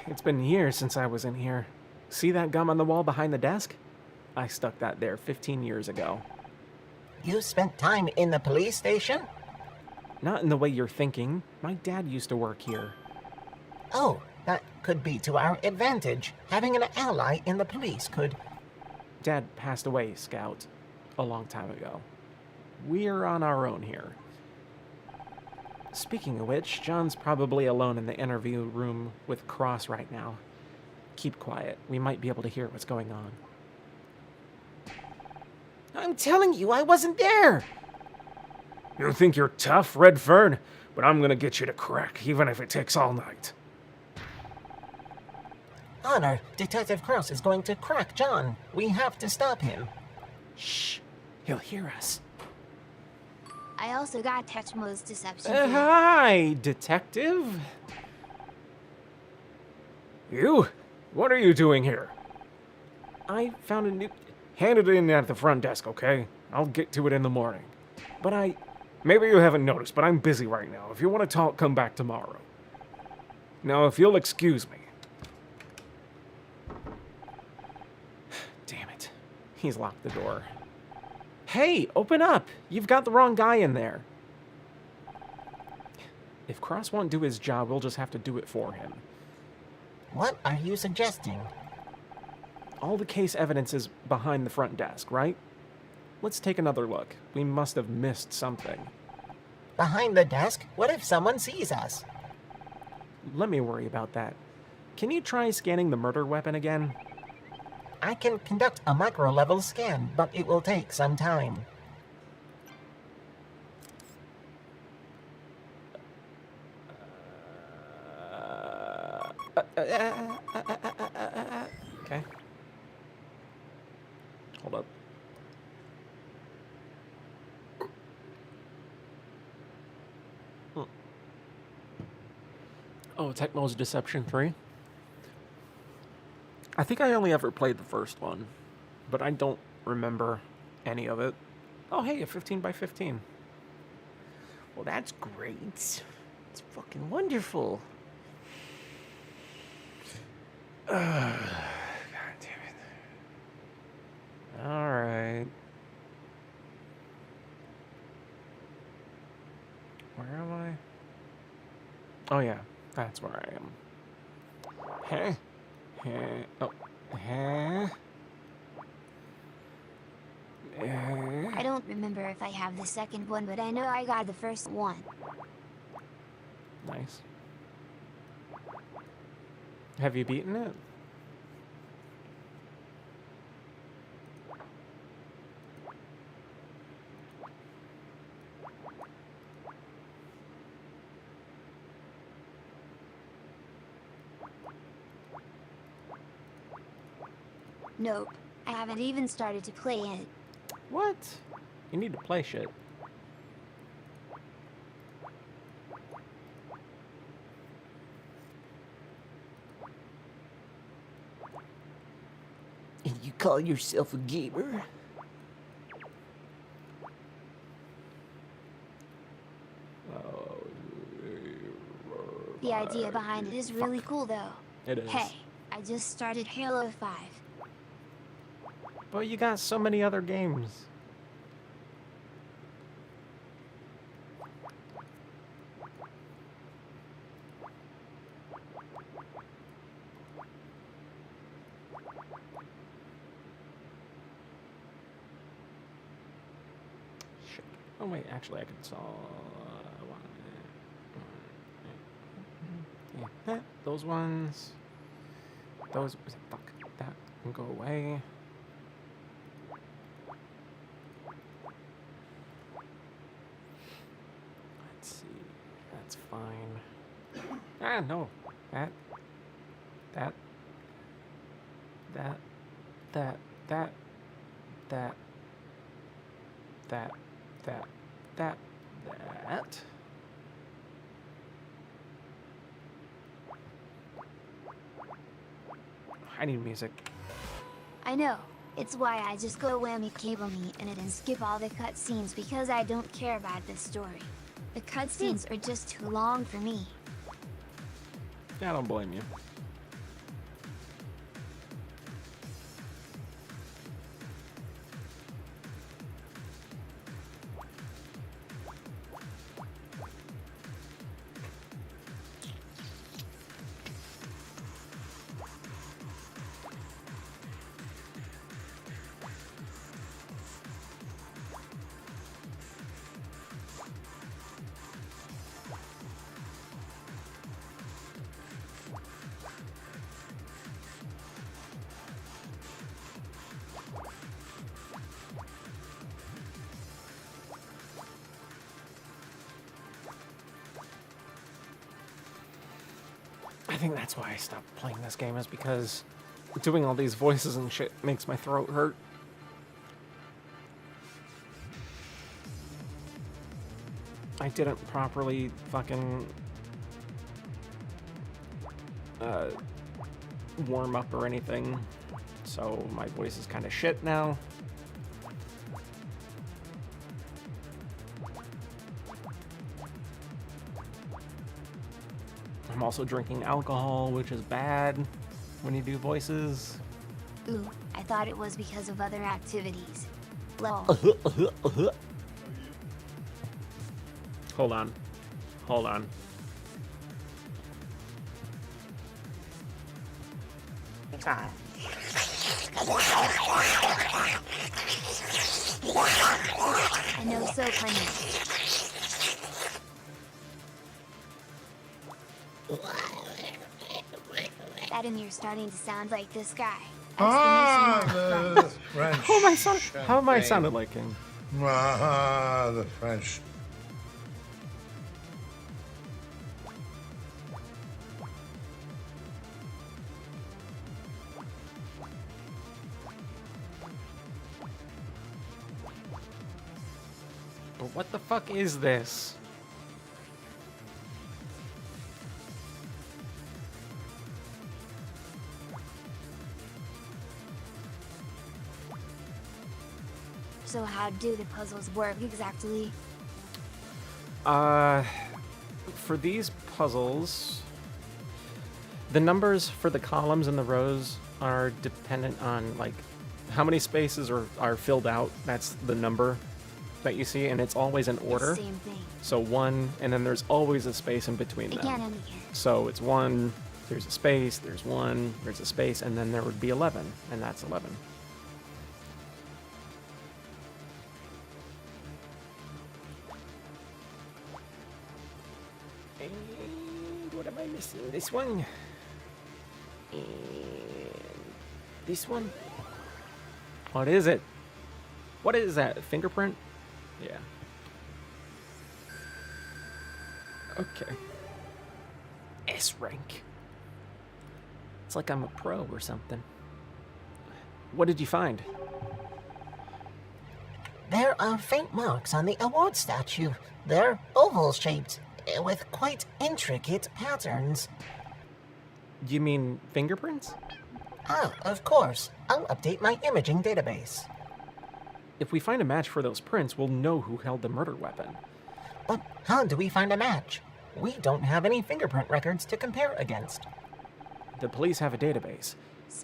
It's been years since I was in here. See that gum on the wall behind the desk? I stuck that there 15 years ago. You spent time in the police station? Not in the way you're thinking. My dad used to work here. Oh, that could be to our advantage. Having an ally in the police could... Dad passed away, Scout, a long time ago. We're on our own here. Speaking of which, John's probably alone in the interview room with Cross right now. Keep quiet. We might be able to hear what's going on. I'm telling you, I wasn't there! You think you're tough, Redfern? But I'm gonna get you to crack, even if it takes all night. Honor, Detective Cross is going to crack John. We have to stop him. Shh. He'll hear us. I also got Tetchmo's deception. Hi, Detective. You? What are you doing here? I found a new... Hand it in at the front desk, okay? I'll get to it in the morning. But Maybe you haven't noticed, but I'm busy right now. If you want to talk, come back tomorrow. Now, if you'll excuse me. Damn it. He's locked the door. Hey, open up! You've got the wrong guy in there. If Cross won't do his job, we'll just have to do it for him. What are you suggesting? All the case evidence is behind the front desk, right? Let's take another look. We must have missed something. Behind the desk? What if someone sees us? Let me worry about that. Can you try scanning the murder weapon again? I can conduct a micro-level scan, but it will take some time. Okay. Hold up. Oh, Tecmo's Deception 3? I think I only ever played the first one, but I don't remember any of it. Oh, hey, a 15 by 15. Well, that's great. It's fucking wonderful. God damn it. Alright. Where am I? Oh, yeah. That's where I am. Huh? Huh? Oh. Huh? I don't remember if I have the second one, but I know I got the first one. Nice. Have you beaten it? Nope. I haven't even started to play it. What? You need to play shit. And you call yourself a gamer? The idea behind it is really cool, though. It is. Hey, I just started Halo 5. But you got so many other games. Shit. Oh wait, actually I can solve yeah, those ones. Those fuck that can go away. Fine. Ah, no. That. That. That. That. That. That. That. That. That. That. I need music. I know. It's why I just go whammy cable me in it and skip all the cutscenes because I don't care about the story. The cutscenes are just too long for me. I don't blame you. I think that's why I stopped playing this game, is because doing all these voices and shit makes my throat hurt. I didn't properly fucking warm up or anything, so my voice is kind of shit now. I'm also drinking alcohol, which is bad when you do voices. Ooh, I thought it was because of other activities. Well, Hold on. Hold on. I know so funny. That and you're starting to sound like this guy. The French. How am I sounded like him? Ah, the French. But what the fuck is this? So how do the puzzles work exactly? For these puzzles, the numbers for the columns and the rows are dependent on like how many spaces are filled out. That's the number that you see, and it's always in order. Same thing. So 1, and then there's always a space in between them. Again and again. So it's 1, there's a space, there's 1, there's a space, and then there would be 11, and that's 11. And what am I missing? This one. And this one. What is it? What is that? Fingerprint? Yeah. Okay. S rank. It's like I'm a pro or something. What did you find? There are faint marks on the award statue. They're oval-shaped, with quite intricate patterns. You mean fingerprints? Ah, of course. I'll update my imaging database. If we find a match for those prints, we'll know who held the murder weapon. But how do we find a match? We don't have any fingerprint records to compare against. The police have a database.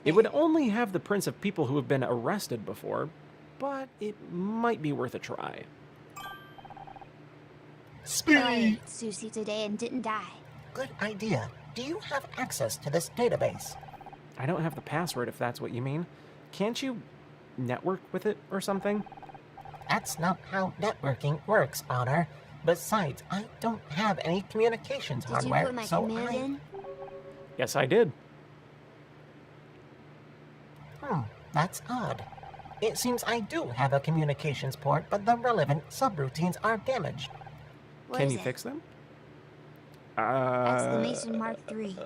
It would only have the prints of people who have been arrested before, but it might be worth a try. I ate sushi today and didn't die. Good idea. Do you have access to this database? I don't have the password if that's what you mean. Can't you network with it or something? That's not how networking works, Honor. Besides, I don't have any communications Did hardware, you put my so command in? Yes, I did. That's odd. It seems I do have a communications port, but the relevant subroutines are damaged. Where Can is you it? fix them? Exclamation mark 3.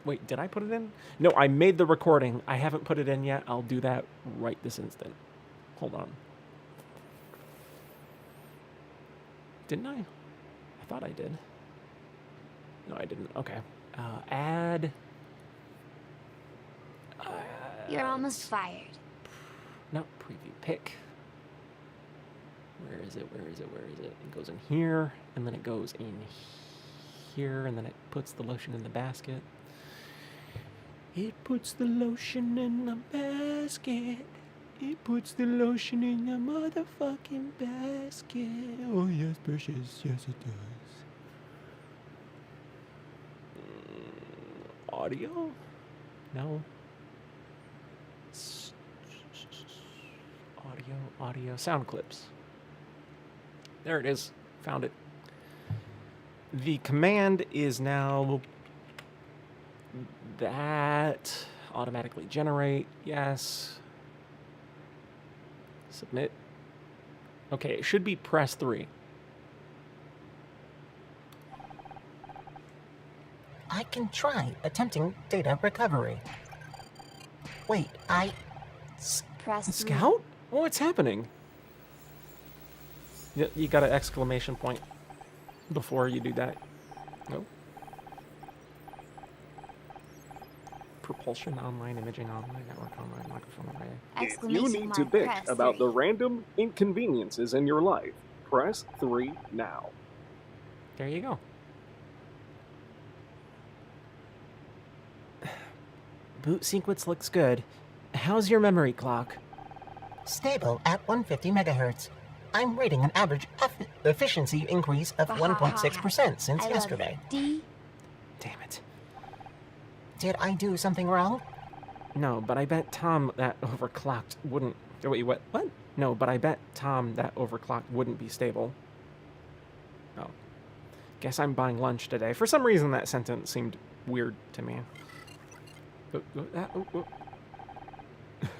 Wait, did I put it in? No, I made the recording. I haven't put it in yet. I'll do that right this instant. Hold on. Didn't I? I thought I did. No, I didn't. Okay. Add. You're almost fired. No, preview pick. Where is it? Where is it? Where is it? It goes in here, and then it goes in here, and then it puts the lotion in the basket. It puts the lotion in the basket. It puts the lotion in the motherfucking basket. Oh, yes, precious. Yes, it does. Audio? No. Audio. Sound clips. There it is. Found it. The command is now that automatically generate. Yes. Submit. Okay, it should be press 3. I can try attempting data recovery. Wait, Press 3. Scout? What's happening? You got an exclamation point before you do that. No. Propulsion online, imaging online, network online, microphone array. If you need to bitch about the random inconveniences in your life, press 3 now. There you go. Boot sequence looks good. How's your memory clock? Stable at 150 megahertz. I'm rating an average efficiency increase of 1.6% since yesterday. D. Damn it. Did I do something wrong? No, but I bet Tom that overclocked wouldn't... Oh, wait, what? What? No, but I bet Tom that overclocked wouldn't be stable. Oh. Guess I'm buying lunch today. For some reason, that sentence seemed weird to me.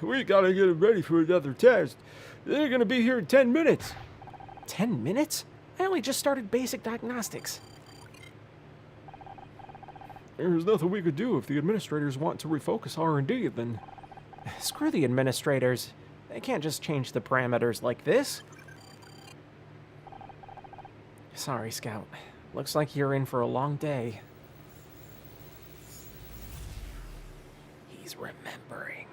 We gotta get him ready for another test. They're gonna be here in 10 minutes. 10 minutes? I only just started basic diagnostics. There's nothing we could do if the administrators want to refocus R&D, then... Screw the administrators. They can't just change the parameters like this. Sorry, Scout. Looks like you're in for a long day. He's remembering.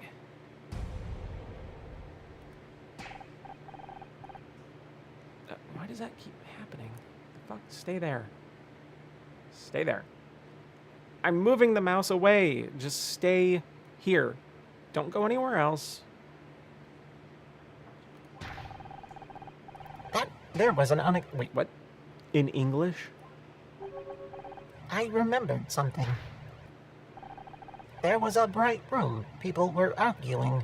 Why does that keep happening? The fuck? Stay there. Stay there. I'm moving the mouse away. Just stay here. Don't go anywhere else. There was an Wait, what? In English? I remembered something. There was a bright room. People were arguing.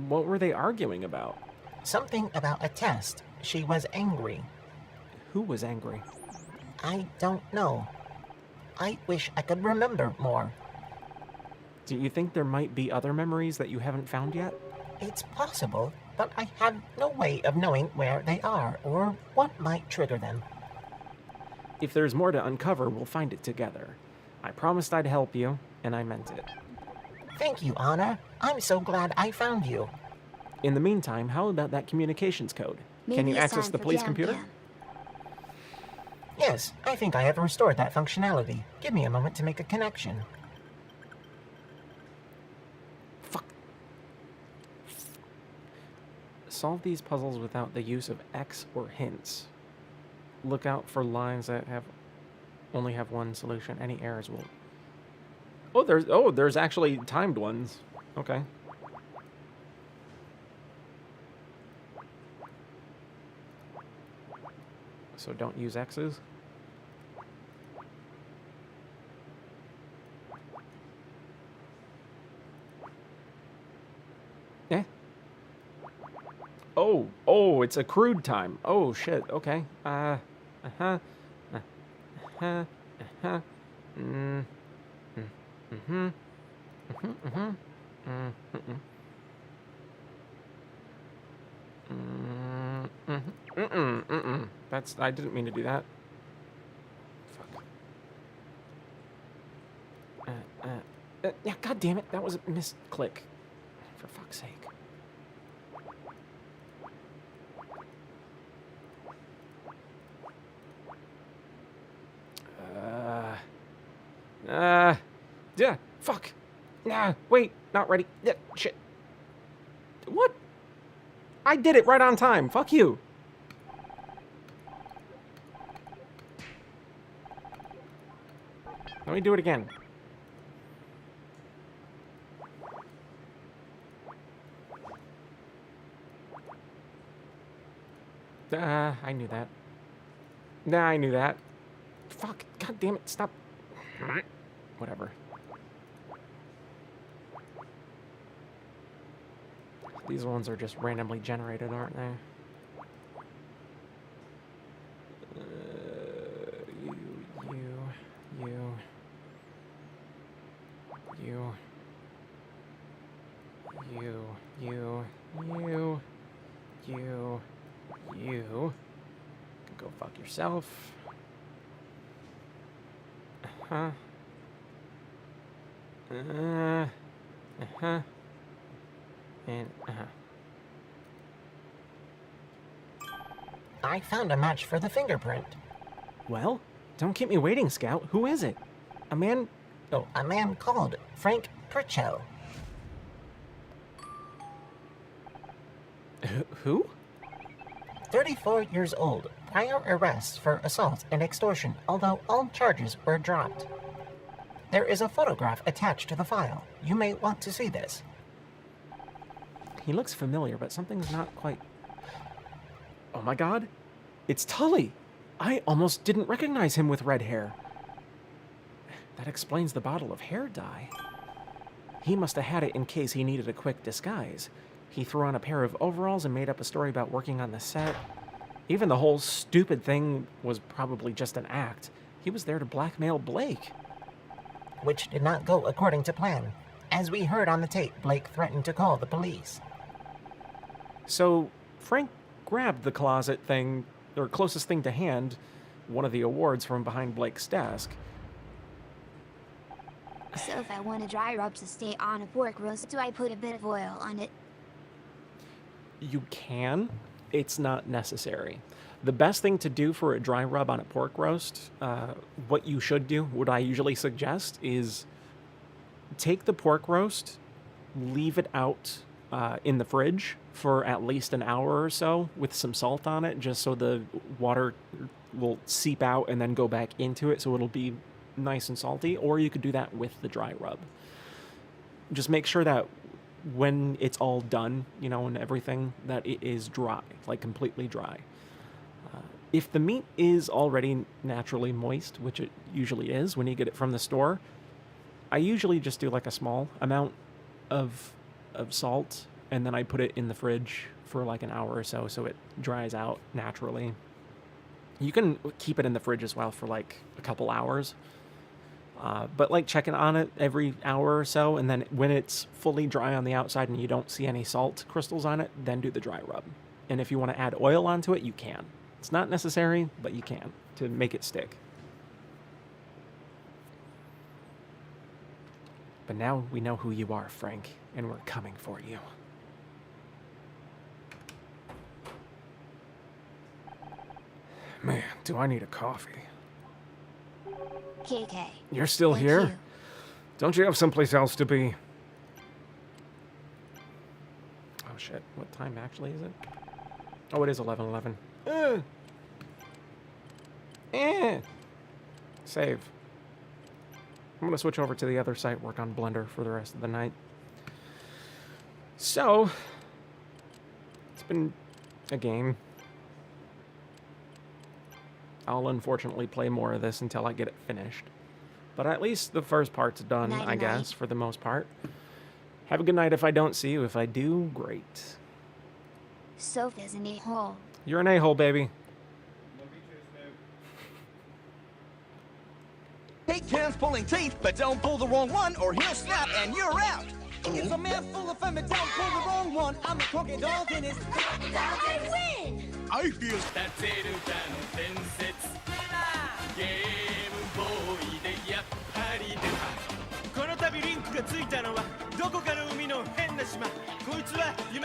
What were they arguing about? Something about a test. She was angry. Who was angry? I don't know. I wish I could remember more. Do you think there might be other memories that you haven't found yet? It's possible, but I have no way of knowing where they are or what might trigger them. If there's more to uncover, we'll find it together. I promised I'd help you, and I meant it. Thank you, Anna. I'm so glad I found you. In the meantime, how about that communications code? Can you access the police computer? Yes, I think I have restored that functionality. Give me a moment to make a connection. Fuck. Solve these puzzles without the use of X or hints. Look out for lines that only have one solution. Any errors will... there's actually timed ones. Okay. So don't use X's. Eh? Oh, it's a crude time. Oh, shit. Okay. I didn't mean to do that. Fuck. Yeah, god damn it. That was a misclick. For fuck's sake. Yeah, fuck. Nah, wait, not ready. Yeah, shit. What? I did it right on time. Fuck you. Let me do it again. I knew that. Nah, I knew that. Fuck, god damn it, stop. Whatever. These ones are just randomly generated, aren't they? You. Go fuck yourself. And I found a match for the fingerprint. Well, don't keep me waiting, Scout. Who is it? A man... Oh, a man called Frank Pritchell. Who? 34 years old. Prior arrests for assault and extortion, although all charges were dropped. There is a photograph attached to the file. You may want to see this. He looks familiar, but something's not quite... Oh my god. It's Tully! I almost didn't recognize him with red hair. That explains the bottle of hair dye. He must have had it in case he needed a quick disguise. He threw on a pair of overalls and made up a story about working on the set. Even the whole stupid thing was probably just an act. He was there to blackmail Blake. Which did not go according to plan. As we heard on the tape, Blake threatened to call the police. So, Frank grabbed the closet thing, or closest thing to hand, one of the awards from behind Blake's desk. So if I want a dry rub to stay on a pork roast, do I put a bit of oil on it? You can. It's not necessary. The best thing to do for a dry rub on a pork roast, what you should do, what I usually suggest, is take the pork roast, leave it out in the fridge for at least an hour or so with some salt on it, just so the water will seep out and then go back into it, so it'll be nice and salty. Or you could do that with the dry rub. Just make sure that when it's all done, you know, and everything, that it is dry, like completely dry. If the meat is already naturally moist, which it usually is when you get it from the store, I usually just do like a small amount of salt, and then I put it in the fridge for like an hour or so it dries out naturally. You can keep it in the fridge as well for like a couple hours. But like checking on it every hour or so, and then when it's fully dry on the outside and you don't see any salt crystals on it, then do the dry rub. And if you want to add oil onto it, you can. It's not necessary, but you can to make it stick. But now we know who you are, Frank, and we're coming for you. Man, do I need a coffee. KK. You're still Thank here? you. Don't you have someplace else to be? Oh shit, what time actually is it? Oh, it is 11:11. Save. I'm gonna switch over to the other site, work on Blender for the rest of the night. So, it's been a game. I'll unfortunately play more of this until I get it finished. But at least the first part's done, I guess, for the most part. Have a good night if I don't see you. If I do, great. Sophie's an a-hole. You're an a-hole, baby. Take turns pulling teeth, but don't pull the wrong one or he'll snap and you're out. It's a man full of fun, but don't pull the wrong one. I'm a crocodile dentist. I win! I feel Stasseru sense